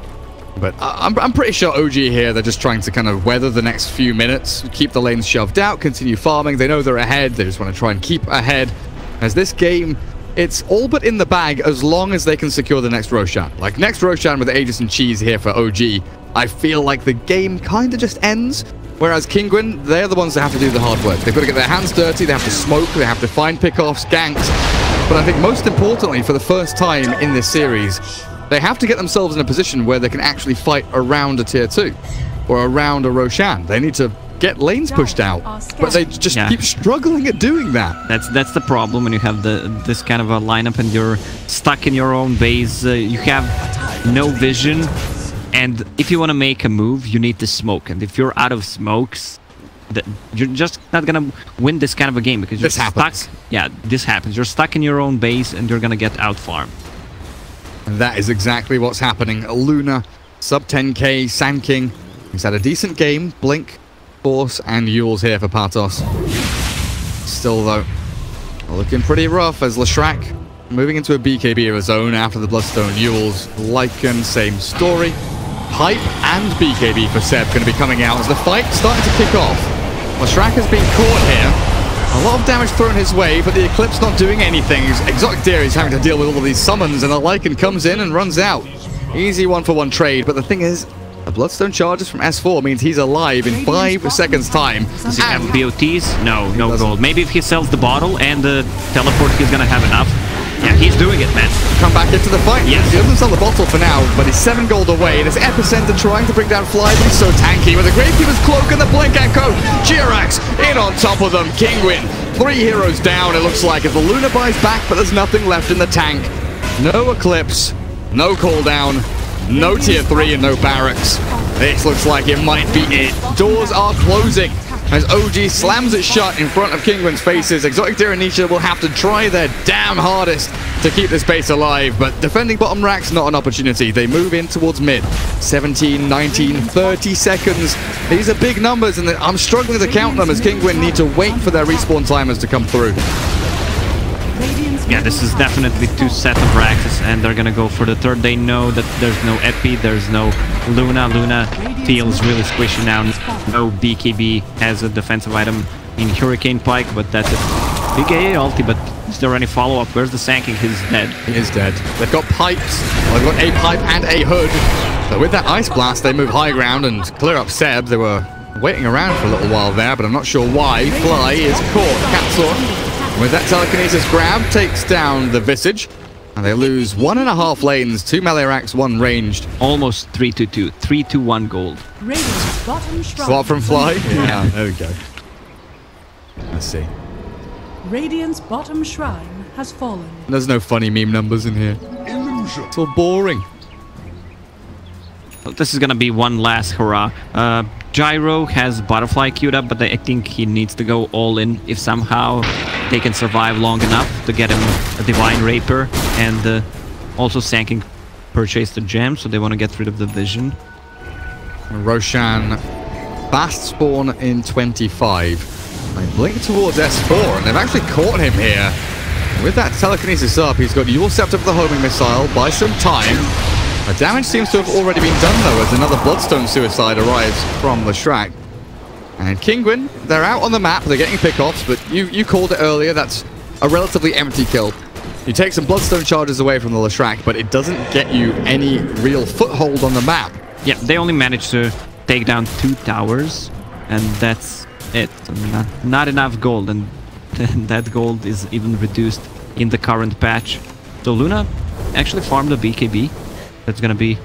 But I'm pretty sure OG here, they're just trying to kind of weather the next few minutes, keep the lanes shoved out, continue farming. They know they're ahead. They just want to try and keep ahead. As this game, it's all but in the bag as long as they can secure the next Roshan. Like, next Roshan with Aegis and Cheese here for OG, I feel like the game kind of just ends. Whereas Kinguin, they're the ones that have to do the hard work. They've got to get their hands dirty, they have to smoke, they have to find pickoffs, ganks. But I think most importantly, for the first time in this series, they have to get themselves in a position where they can actually fight around a tier 2 or around a Roshan. They need to get lanes pushed out, but they just keep struggling at doing that. That's the problem when you have this kind of a lineup and you're stuck in your own base. You have no vision. And if you want to make a move, you need to smoke. And if you're out of smokes, you're just not going to win this kind of a game because you're stuck. Yeah, this happens. You're stuck in your own base and you're going to get out-farmed. And that is exactly what's happening. Luna, sub 10k, Sand King. He's had a decent game. Blink, Force, and Yules here for Patos. Still, though, looking pretty rough as Lashrac moving into a BKB of his own after the Bloodstone Yules. Lycan, same story. Hype and BKB for Seb going to be coming out as the fight's starting to kick off. Lashrac has been caught here. A lot of damage thrown his way, but the Eclipse not doing anything. Exotic Dairy is having to deal with all of these summons, and the Lycan comes in and runs out. Easy 1-for-1 trade, but the thing is, the Bloodstone charges from S4 means he's alive in 5 seconds time. Does he have BOTs? No gold. Maybe if he sells the bottle and the teleport, he's going to have enough. Yeah, he's doing it, man. Come back into the fight. Yes. He doesn't sell the bottle for now, but he's 7 gold away. And his Epicenter trying to bring down Fly, but he's so tanky with the Gravekeeper's Cloak and the Blink Echo. Jirax in on top of them. Kinguin, 3 heroes down, it looks like, as the Luna buys back, but there's nothing left in the tank. No Eclipse, no cooldown, no tier 3, and no barracks. This looks like it might be it. Doors are closing As OG slams it shut in front of Kinguin's faces, Exotic Deer and Nisha will have to try their damn hardest to keep this base alive, but defending bottom rack's not an opportunity. They move in towards mid. 17, 19, 30 seconds. These are big numbers, and I'm struggling to count them as Kinguin need to wait for their respawn timers to come through. Yeah, this is definitely two set of racks, and they're gonna go for the third. They know that there's no Epi, there's no Luna. Luna feels really squishy now. No BKB has a defensive item in Hurricane Pike, but that's it. Big AA ulti, but is there any follow-up? Where's the Sanking? He's dead. He is dead. They've got pipes. Well, they've got a pipe and a hood. So with that Ice Blast, they move high ground and clear up Seb. They were waiting around for a little while there, but I'm not sure why. Fly is caught. Catsaw. With that telekinesis grab, takes down the Visage, and they lose 1.5 lanes, 2 melee racks, 1 ranged. Almost 3-2-2, 3-2-1 gold. Swap from Fly? Yeah, there we go. Let's see. Radiant's bottom shrine has fallen. There's no funny meme numbers in here. Illusion. It's all boring. Well, this is gonna be one last hurrah. Gyro has Butterfly queued up, but I think he needs to go all in if somehow they can survive long enough to get him a Divine Rapier, and also Sanking purchased the gem, so they want to get rid of the Vision. Roshan, fast spawn in 25. They blink towards S4, and they've actually caught him here. With that telekinesis up, he's got Yule Scepter for the homing missile, buy some time. The damage seems to have already been done, though, as another Bloodstone Suicide arrives from Leshrac. And Kinguin, they're out on the map, they're getting pickoffs, but you called it earlier, that's a relatively empty kill. You take some Bloodstone charges away from the Leshrac, but it doesn't get you any real foothold on the map. Yeah, they only managed to take down 2 towers, and that's it. Not enough gold, and that gold is even reduced in the current patch. So Luna actually farmed a BKB. That's gonna be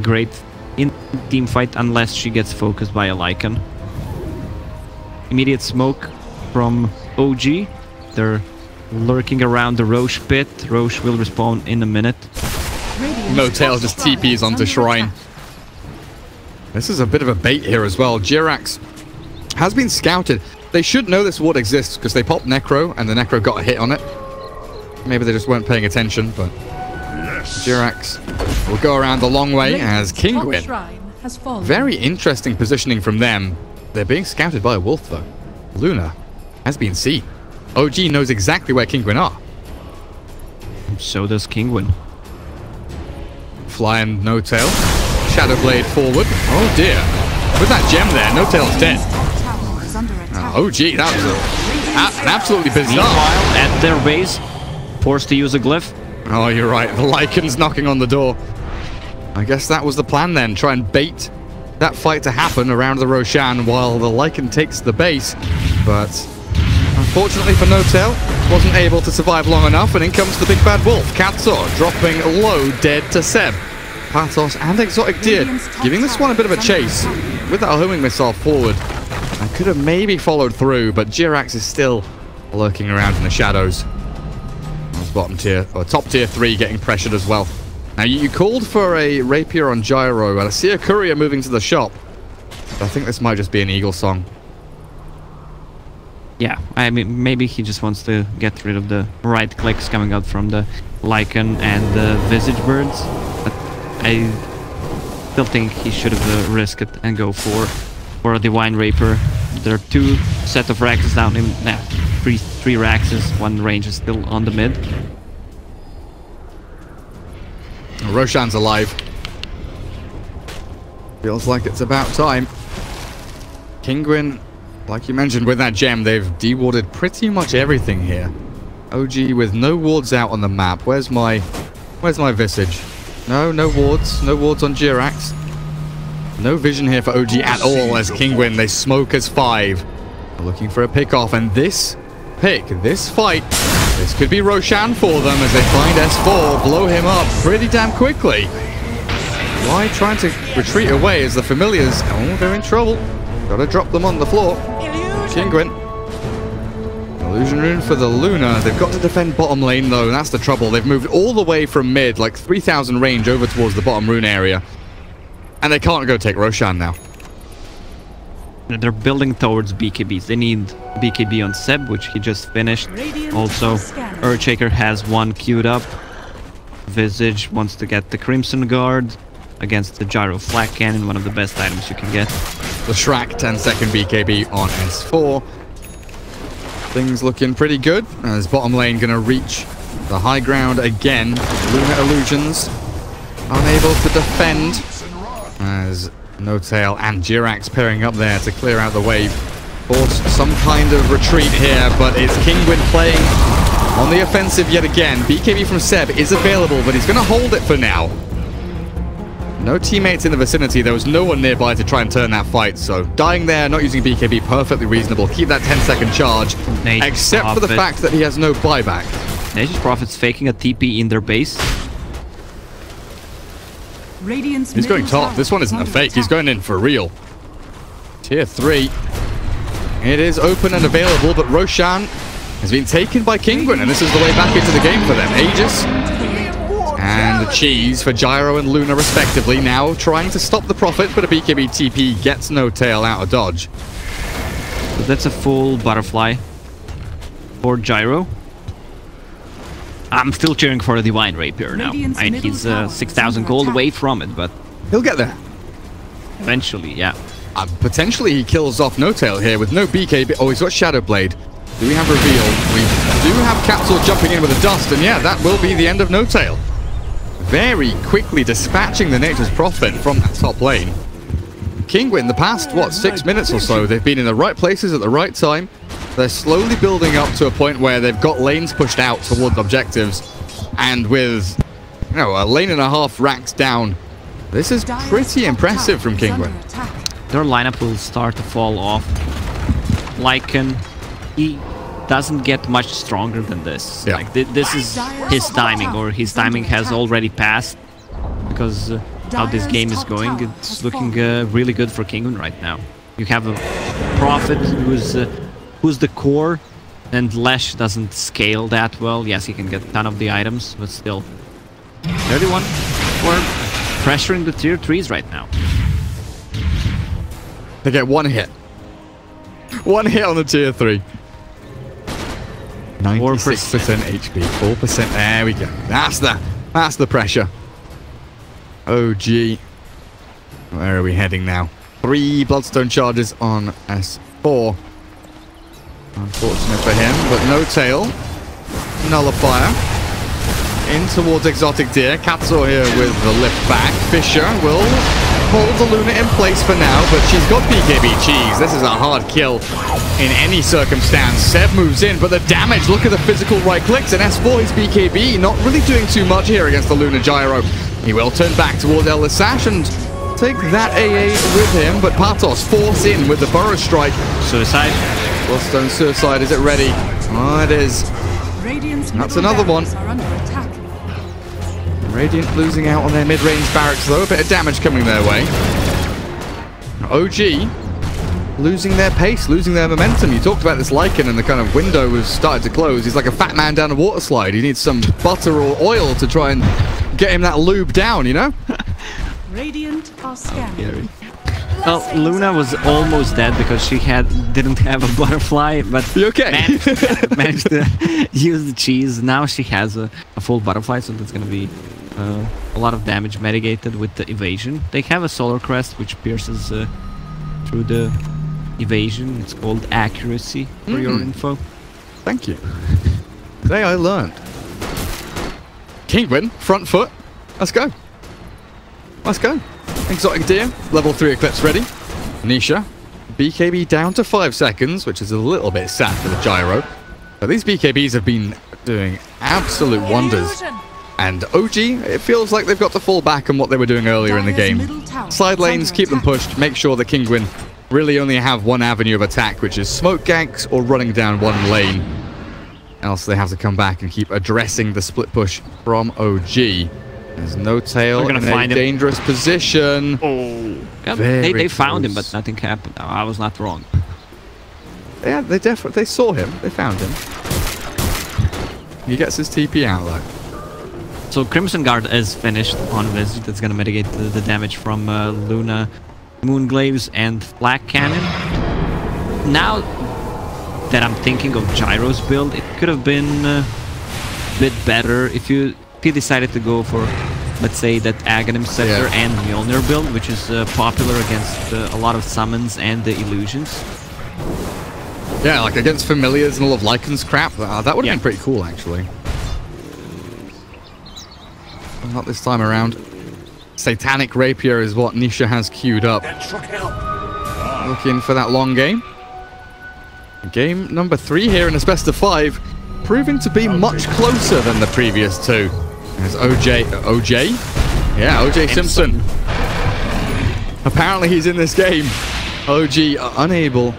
great in team fight unless she gets focused by a Lycan. Immediate smoke from OG. They're lurking around the Roche pit. Roche will respawn in a minute. No Tail just TPs onto Shrine. This is a bit of a bait here as well. Jirax has been scouted. They should know this ward exists because they popped Necro and the Necro got a hit on it. Maybe they just weren't paying attention, but Jirax will go around the long way as Kinguin. Very interesting positioning from them. They're being scouted by a wolf, though. Luna has been seen. OG knows exactly where Kinguin are. So does Kinguin. Fly and No Tail. Shadow Blade forward. Oh dear. With that gem there, No Tail's dead. OG, that was an absolutely bizarre. Meanwhile, at their base, forced to use a glyph. Oh, you're right. The Lycan's knocking on the door. I guess that was the plan then. Try and bait that fight to happen around the Roshan while the Lycan takes the base. But unfortunately for No Tail, wasn't able to survive long enough, and in comes the big bad wolf. Catsaw dropping low, dead to Seb. Pathos and Exotic Deer giving this one a bit of a chase with that homing missile forward. I could have maybe followed through, but Jirax is still lurking around in the shadows. Bottom tier, or top tier 3 getting pressured as well. Now you called for a rapier on Gyro, and I see a courier moving to the shop. But I think this might just be an Eagle song. Yeah, I mean, maybe he just wants to get rid of the right clicks coming out from the Lycan and the Visage Birds. But I still think he should have risked it and go for a Divine Rapier. There are 2 set of racks down in... Nah, 3 racks, 1 range is still on the mid. Roshan's alive. Feels like it's about time. Kinguin, like you mentioned with that gem, they've dewarded pretty much everything here. OG with no wards out on the map. Where's my Visage? No wards. No wards on Jirax. No vision here for OG at all as Kinguin, they smoke as 5. Looking for a pick off, and this fight, this could be Roshan for them as they find S4, blow him up pretty damn quickly. Why trying to retreat away as the familiars, oh, they're in trouble. Gotta drop them on the floor. Kinguin. Illusion Rune for the Luna. They've got to defend bottom lane though, that's the trouble. They've moved all the way from mid, like 3,000 range over towards the bottom rune area. And they can't go take Roshan now. They're building towards BKBs. They need BKB on Seb, which he just finished. Also, Earthshaker has one queued up. Visage wants to get the Crimson Guard against the Gyro Flak Cannon, one of the best items you can get. The Shrek 10-second BKB on S4. Things looking pretty good as bottom lane going to reach the high ground again. Luna Illusions unable to defend as No-Tail and Jirax pairing up there to clear out the wave. Force some kind of retreat here, but it's Kinguin playing on the offensive yet again. BKB from Seb is available, but he's going to hold it for now. No teammates in the vicinity. There was no one nearby to try and turn that fight, so dying there, not using BKB, perfectly reasonable. Keep that 10-second charge, except for the fact that he has no buyback. Nature's Prophet's faking a TP in their base. He's going top. This one isn't a fake. He's going in for real. Tier 3. It is open and available, but Roshan has been taken by Kinguin, and this is the way back into the game for them. Aegis and the cheese for Gyro and Luna respectively, now trying to stop the Prophet, but a BKB TP gets No-Tail out of dodge. So that's a full butterfly for Gyro. I'm still cheering for a Divine Rapier now. And he's 6,000 gold away from it, but he'll get there. Eventually, yeah. Potentially he kills off No-Tail here with no BKB. Oh, he's got Shadow Blade. Do we have Reveal? We do have Capsule jumping in with a Dust, and yeah, that will be the end of No-Tail. Very quickly dispatching the Nature's Prophet from that top lane. Kinguin, the past, what, 6 minutes or so, they've been in the right places at the right time. They're slowly building up to a point where they've got lanes pushed out towards objectives. And with, you know, a lane and a half racked down, this is pretty impressive from Kinguin. Their lineup will start to fall off. Lycan, he doesn't get much stronger than this. Yeah. Like this is his timing, or his timing has already passed, because how this game is going, it's looking really good for Kinguin right now. You have a Prophet who's the core, and Lesh doesn't scale that well. Yes, he can get a ton of the items, but still. 31 for pressuring the tier 3s right now. They get one hit. One hit on the tier 3. 96% HP, 4%. There we go. That's the pressure. OG. Where are we heading now? 3 Bloodstone charges on S4. Unfortunate for him, but No-Tail. Nullifier. In towards Exotic Deer. Katsor here with the lift back. Fisher will hold the Luna in place for now, but she's got BKB cheese. This is a hard kill in any circumstance. Seb moves in, but the damage, look at the physical right clicks, and S4 is BKB, not really doing too much here against the Luna Gyro. He will turn back towards El Sash and take that AA with him, but Patos force in with the Burrow Strike. Suicide. Bloodstone Suicide, is it ready? Oh, it is. That's another one. Radiant losing out on their mid-range barracks though, a bit of damage coming their way. OG losing their pace, losing their momentum. You talked about this Lycan and the kind of window was started to close. He's like a fat man down a water slide. He needs some butter or oil to try and get him that lube down, you know? Radiant are scanning. Well, Luna was almost dead because she didn't have a butterfly, but you okay? managed to use the cheese. Now she has a full butterfly, so that's going to be a lot of damage mitigated with the evasion. They have a solar crest which pierces through the evasion. It's called accuracy for your info. Thank you. Today I learned. Kinguin, front foot. Let's go. Let's go. Exotic Deer, level 3 Eclipse ready. Nisha, BKB down to 5 seconds, which is a little bit sad for the Gyro. But these BKBs have been doing absolute wonders. And OG, it feels like they've got to fall back on what they were doing earlier in the game. Side lanes, keep them pushed, make sure the Kinguin really only have one avenue of attack, which is smoke ganks or running down one lane. Else they have to come back and keep addressing the split push from OG. There's No-Tail in a dangerous position. Oh, yeah, they found him, but nothing happened. I was not wrong. Yeah, they saw him. They found him. He gets his TP out though. So Crimson Guard is finished on Visage. That's going to mitigate the damage from Luna Moonglaves and Flak Cannon. Now that I'm thinking of Gyro's build, it could have been a bit better if you decided to go for, let's say, that Aghanim Scepter and Mjolnir build, which is popular against a lot of summons and the illusions. Yeah, like against familiars and all of Lycan's crap. That would have been pretty cool, actually. Not this time around. Satanic Rapier is what Nisha has queued up. Looking for that long game. Game number 3 here in a best of 5, proving to be much closer than the previous two. There's OJ? Yeah, OJ Simpson. Apparently he's in this game. OG unable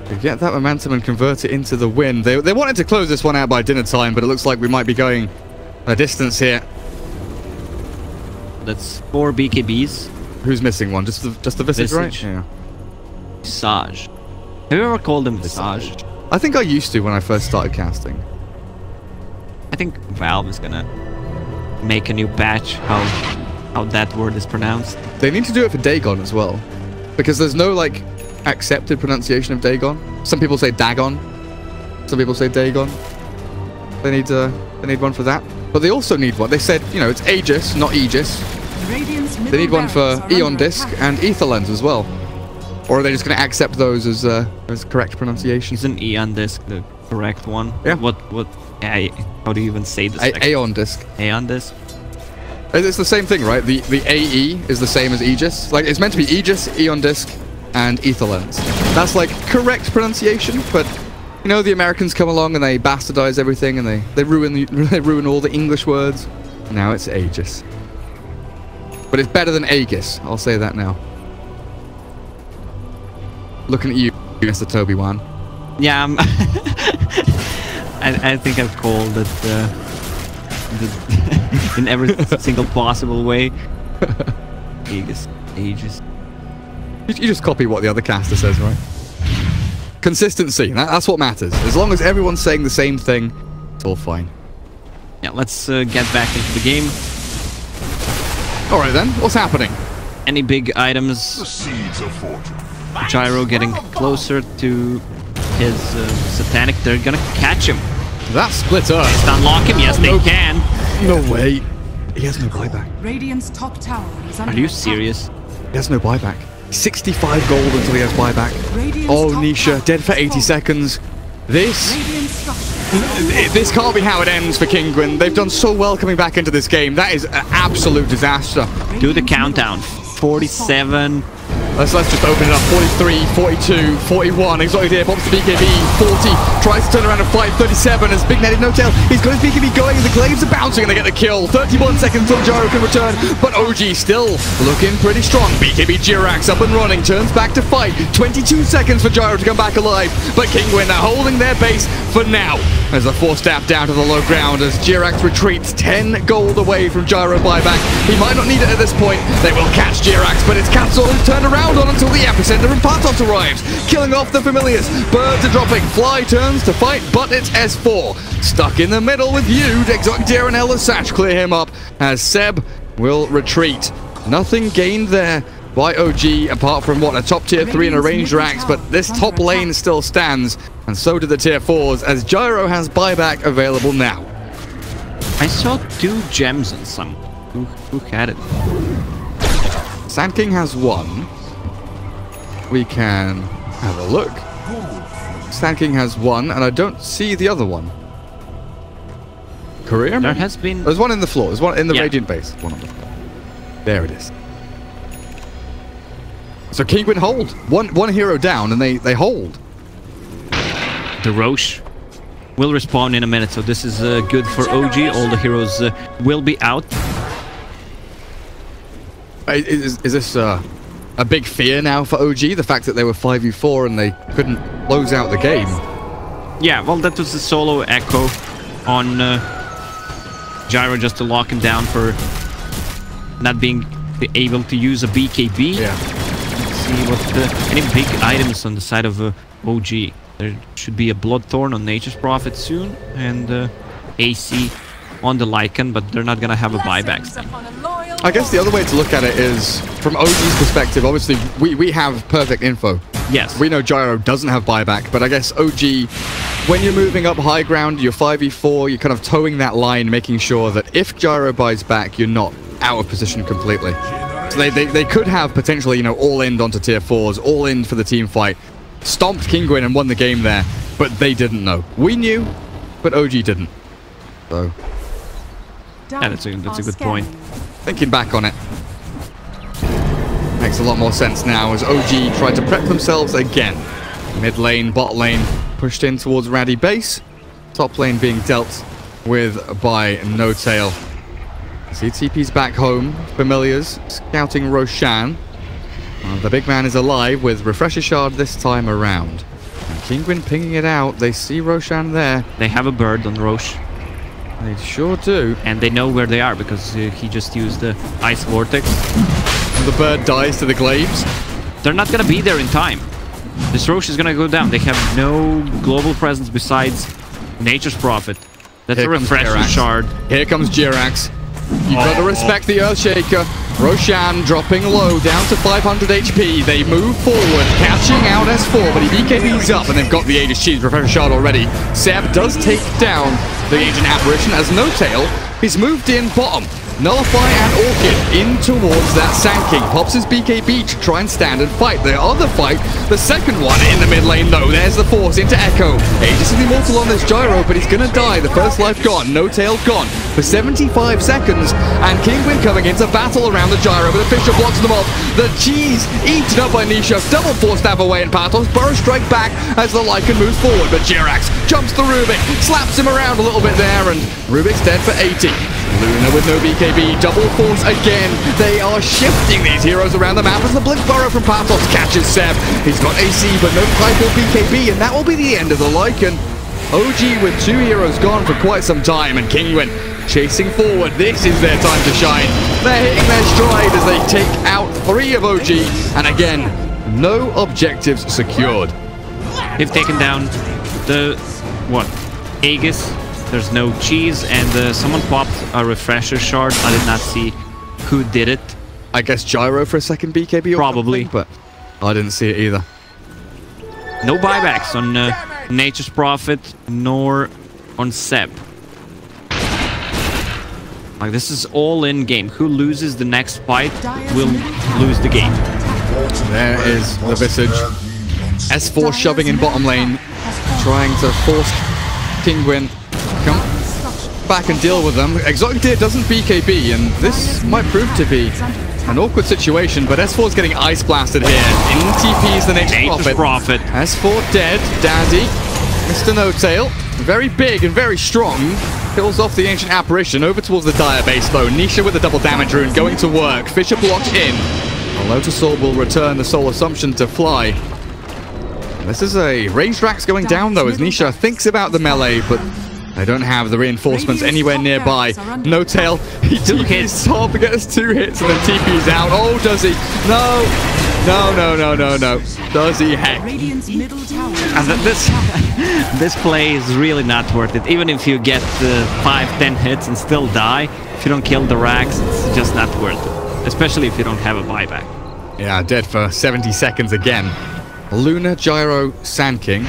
to get that momentum and convert it into the win. They wanted to close this one out by dinner time, but it looks like we might be going a distance here. That's 4 BKBs. Who's missing one? Just the Visage, right? Yeah. Visage. Have you ever called him Visage? I think I used to when I first started casting. I think Valve is gonna make a new patch how that word is pronounced. They need to do it for Dagon as well, because there's no like accepted pronunciation of Dagon. Some people say Dagon, some people say Dagon. They need one for that, but they also need one. They said, you know, it's Aegis, not Aegis. They need one for Eon Disc and Ether Lens as well. Or are they just going to accept those as correct pronunciation? Isn't Eon Disc the correct one? Yeah. How do you even say this? Aeon Disc. Aeon Disc. It's the same thing, right? The AE is the same as Aegis. Like, it's meant to be Aegis, Eon Disc, and Ether Lens. That's like correct pronunciation, but you know, the Americans come along and they bastardize everything and they ruin all the English words. Now it's Aegis. But it's better than Aegis, I'll say that now. Looking at you, Mr. Toby Wan. Yeah, I think I've called it in every single possible way. Aegis. You just copy what the other caster says, right? Consistency, that's what matters. As long as everyone's saying the same thing, it's all fine. Yeah, let's get back into the game. Alright then, what's happening? Any big items? The seeds of fortune. Gyro getting closer to his Satanic. They're gonna catch him. That split up. Just unlock him. Yes, they can. No way. He has no buyback. Radiant's top tower is under Are you attack. serious? He has no buyback. 65 gold until he has buyback. Oh, Nisha, dead for 80 seconds. This can't be how it ends for Kinguin. They've done so well coming back into this game. That is an absolute disaster. Do the countdown. 47. Let's just open it up. 43, 42, 41. Exotic Deer pops the BKB. 40. Tries to turn around and fight. 37 as Big Netted No Tail. He's got his BKB going. The glaives are bouncing and they get the kill. 31 seconds till Gyro can return. But OG still looking pretty strong. BKB Jirax up and running. Turns back to fight. 22 seconds for Gyro to come back alive. But Kinguin are holding their base for now. As a 4-step down to the low ground as Jirax retreats 10 gold away from Gyro buyback. He might not need it at this point. They will catch Jirax, but it's Capsule who's turned around on until the epicenter and Patos arrives, killing off the familiars. Birds are dropping. Fly turns to fight, but it's S4. Stuck in the middle with you. Exotic Deer and Elder Satch clear him up as Seb will retreat. Nothing gained there by OG apart from what, a top tier 3 and a Ranger Axe, but this top lane still stands, and so do the tier 4s as Gyro has buyback available now. I saw 2 gems on some. Who had it? Sand King has 1. We can have a look. Sand King has 1, and I don't see the other one. Career? There has been... There's one in the floor. There's one in the Radiant base. One on the floor. There it is. So Kinguin hold. One hero down, and they hold. The Roche will respawn in a minute, so this is good for OG. All the heroes will be out. Is this a big fear now for OG? The fact that they were 5v4 and they couldn't close out the game? Yeah, well, that was the solo echo on Gyro just to lock him down for not being able to use a BKB. Yeah. Let's see what any big items on the side of OG. There should be a Bloodthorn on Nature's Prophet soon, and AC on the Lycan, but they're not gonna have a buyback. I guess the other way to look at it is, from OG's perspective, obviously, we have perfect info. Yes. We know Gyro doesn't have buyback, but I guess OG, when you're moving up high ground, you're 5v4, you're kind of towing that line, making sure that if Gyro buys back, you're not out of position completely. So they could have potentially, you know, all in onto tier 4s, all in for the team fight, stomped Kinguin and won the game there, but they didn't know. We knew, but OG didn't. So... yeah, that's a good point. Thinking back on it, makes a lot more sense now as OG tried to prep themselves again. Mid lane, bot lane, pushed in towards Raddy base. Top lane being dealt with by No Tail. CTP's back home. Familiars scouting Roshan. The big man is alive with Refresher Shard this time around. And Kinguin pinging it out. They see Roshan there. They have a bird on Rosh. They sure do. And they know where they are because he just used the Ice Vortex. And the bird dies to the glaives. They're not going to be there in time. This Rosh is going to go down. They have no global presence besides Nature's Prophet. That's Here a Refresher Shard. Here comes Jirax. You've got to respect the Earthshaker. Roshan dropping low, down to 500 HP. They move forward, catching out S4, but he BKBs up, and they've got the Aegis Cheese Refresher Shard already. Seb does take down the Ancient Apparition as No Tail. He's moved in bottom. Nullify and Orchid in towards that Sand King. Pops his BKB to try and stand and fight. The other fight, the second one in the mid lane though. There's the force into Echo. Aegis is immortal on this Gyro, but he's gonna die. The first life gone. No Tail gone for 75 seconds. And Kinguin coming into battle around the Gyro, but the Fisher blocks them off. The cheese eaten up by Nisha. Double force stab away in Pathos. Burrow strike back as the Lycan moves forward. But Jirax jumps the Rubik, slaps him around a little bit there, and Rubik's dead for 80. Luna with no BKB, double force again. They are shifting these heroes around the map as the Blink Burrow from Pathos catches Seb. He's got AC but no Type or BKB, and that will be the end of the Lycan. OG with 2 heroes gone for quite some time, and Kinguin chasing forward. This is their time to shine. They're hitting their stride as they take out 3 of OG, and again, no objectives secured. They've taken down the, Aegis. There's no cheese, and someone popped a Refresher Shard. I did not see who did it. I guess Gyro for a second BKB or probably, but I didn't see it either. No buybacks on Nature's Prophet, nor on Seb. Like, this is all in game. Who loses the next fight will lose the game. There is the Visage. S4 shoving in bottom lane, trying to force Kinguin come back and deal with them. Exotic Deer doesn't BKB, and this might prove to be an awkward situation, but S4's getting ice blasted here. In TP's the Nature's Prophet. S4 dead. Daddy, Mr. No Tail, very big and very strong. Kills off the Ancient Apparition over towards the Dire base though. Nisha with the double damage rune going to work. Fisher blocked in. Lotus Sword will return the Soul Assumption to fly. This is a ranged Rax going down though as Nisha thinks about the melee, but they don't have the reinforcements anywhere nearby. No Tail, he TP's top, gets 2 hits and then TP's out. Oh, does he? No. Does he? Heck. And this play is really not worth it. Even if you get 5-10 hits and still die, if you don't kill the Rax, it's just not worth it. Especially if you don't have a buyback. Yeah, dead for 70 seconds again. Luna, Gyro, Sand King.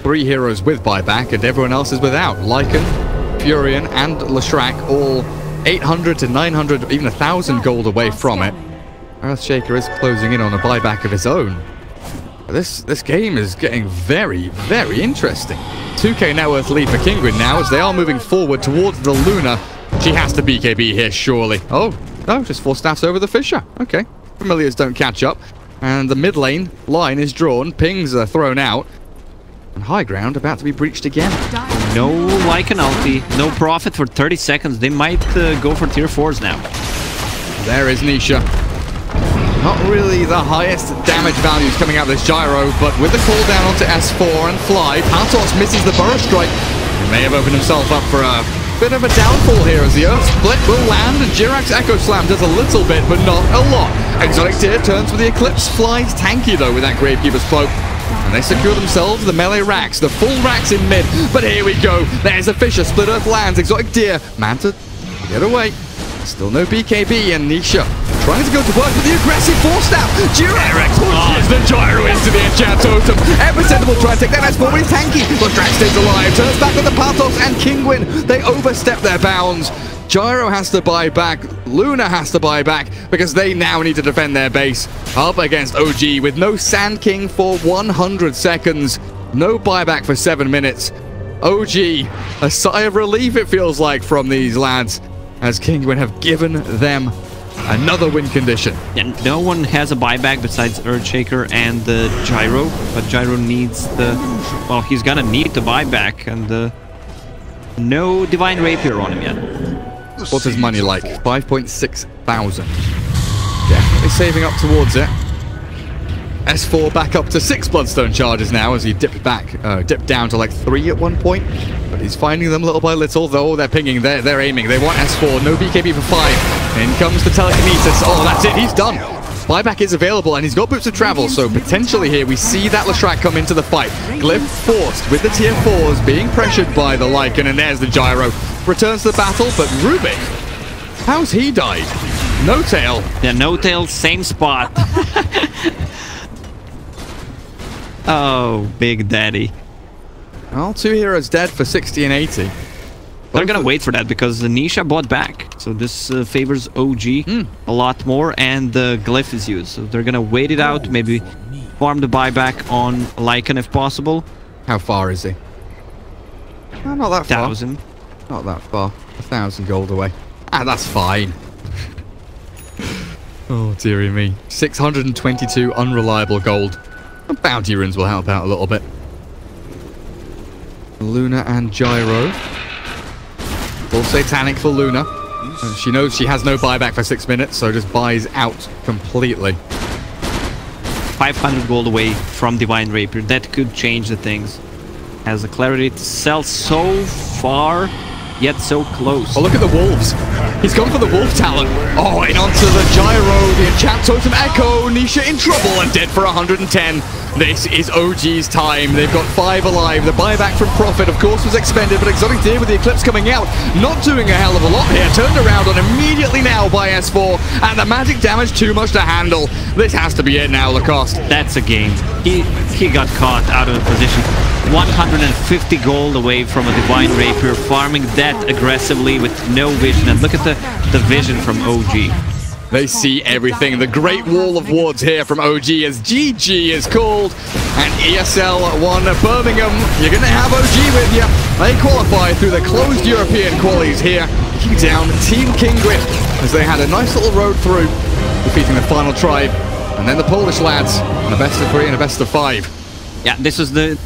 3 heroes with buyback, and everyone else is without. Lycan, Furion, and Leshrac, all 800 to 900, even 1,000 gold away from it. Earthshaker is closing in on a buyback of his own. This game is getting very, very interesting. 2k net worth lead for Kinguin now as they are moving forward towards the Luna. She has to BKB here, surely. Oh, no, just 4 staffs over the Fisher. Okay, Familiars don't catch up. And the mid lane line is drawn, pings are thrown out. And high ground about to be breached again. No Lycan ulti, no Prophet for 30 seconds. They might go for tier 4s now. There is Nisha. Not really the highest damage values coming out of this Gyro, but with the cooldown onto S4 and Fly, Pathos misses the Burrow Strike. He may have opened himself up for a bit of a downfall here as the Earth Split will land, and Jirax Echo Slam does a little bit, but not a lot. Exotic Deer turns with the Eclipse, Flies tanky though with that Gravekeeper's Cloak. And they secure themselves the melee Rax, the full Rax in mid. But here we go. There's a Fisher. Split Earth lands. Exotic Deer. Manta, get away. Still no BKB, and Nisha trying to go to work with the aggressive force now. Durex pushes the gyro into the enchant totem. Epicenter will try and take that S4, but he's tanky. But Drax stays alive, turns back with the Pathos and Kinguin. They overstep their bounds. Gyro has to buy back, Luna has to buy back, because they now need to defend their base. Up against OG with no Sand King for 100 seconds. No buyback for 7 minutes. OG, a sigh of relief it feels like from these lads, as Kinguin have given them another win condition. And no one has a buyback besides Earthshaker and the Gyro, but Gyro needs the... Well, he's gonna need the buyback, and no Divine Rapier on him yet. What's his money like? 5.6 thousand. Definitely saving up towards it. S4 back up to 6 Bloodstone charges now as he dipped down to like 3 at one point. But he's finding them little by little, though they're pinging, they're aiming. They want S4, no BKB for 5. In comes the Telekinesis. Oh, that's it, he's done. Buyback is available, and he's got Boots of Travel, so potentially here we see that Leshrac come into the fight. Glyph forced with the tier 4s, being pressured by the Lycan, and there's the Gyro. Returns to the battle, but Rubik, how's he died? No Tail. Yeah, No Tail, same spot. Oh, Big Daddy. Well, 2 heroes dead for 60 and 80. They're gonna wait for that because Nisha bought back, so this favors OG a lot more, and the Glyph is used, so they're gonna wait it out, maybe farm the buyback on Lycan if possible. How far is he? Oh, not that far. 1,000. Not that far. 1,000 gold away. Ah, that's fine. Oh, dearie me. 622 unreliable gold. Bounty runes will help out a little bit. Luna and Gyro. Full Satanic for Luna. She knows she has no buyback for 6 minutes, so just buys out completely. 500 gold away from Divine Rapier. That could change the things. Has the clarity to sell so far, yet so close. Oh, look at the wolves. He's gone for the wolf talent. Oh, in onto the Gyro, the enchant totem echo. Nisha in trouble and dead for 110. This is OG's time. They've got 5 alive. The buyback from Prophet, of course, was expended, but Exotic Deer with the Eclipse coming out, not doing a hell of a lot here. Turned around on immediately now by S4, and the magic damage too much to handle. This has to be it now, Lacoste. That's a game. He got caught out of position. 150 gold away from a Divine Rapier, farming that aggressively with no vision. And look at the vision from OG. They see everything. The Great Wall of Wards here from OG as GG is called. And ESL 1 Birmingham, you're going to have OG with you. They qualify through the closed European qualies here. Kicking down Team Kinguin as they had a nice little road through, defeating the final tribe. And then the Polish lads on a best of 3 and a best of 5. Yeah, this was the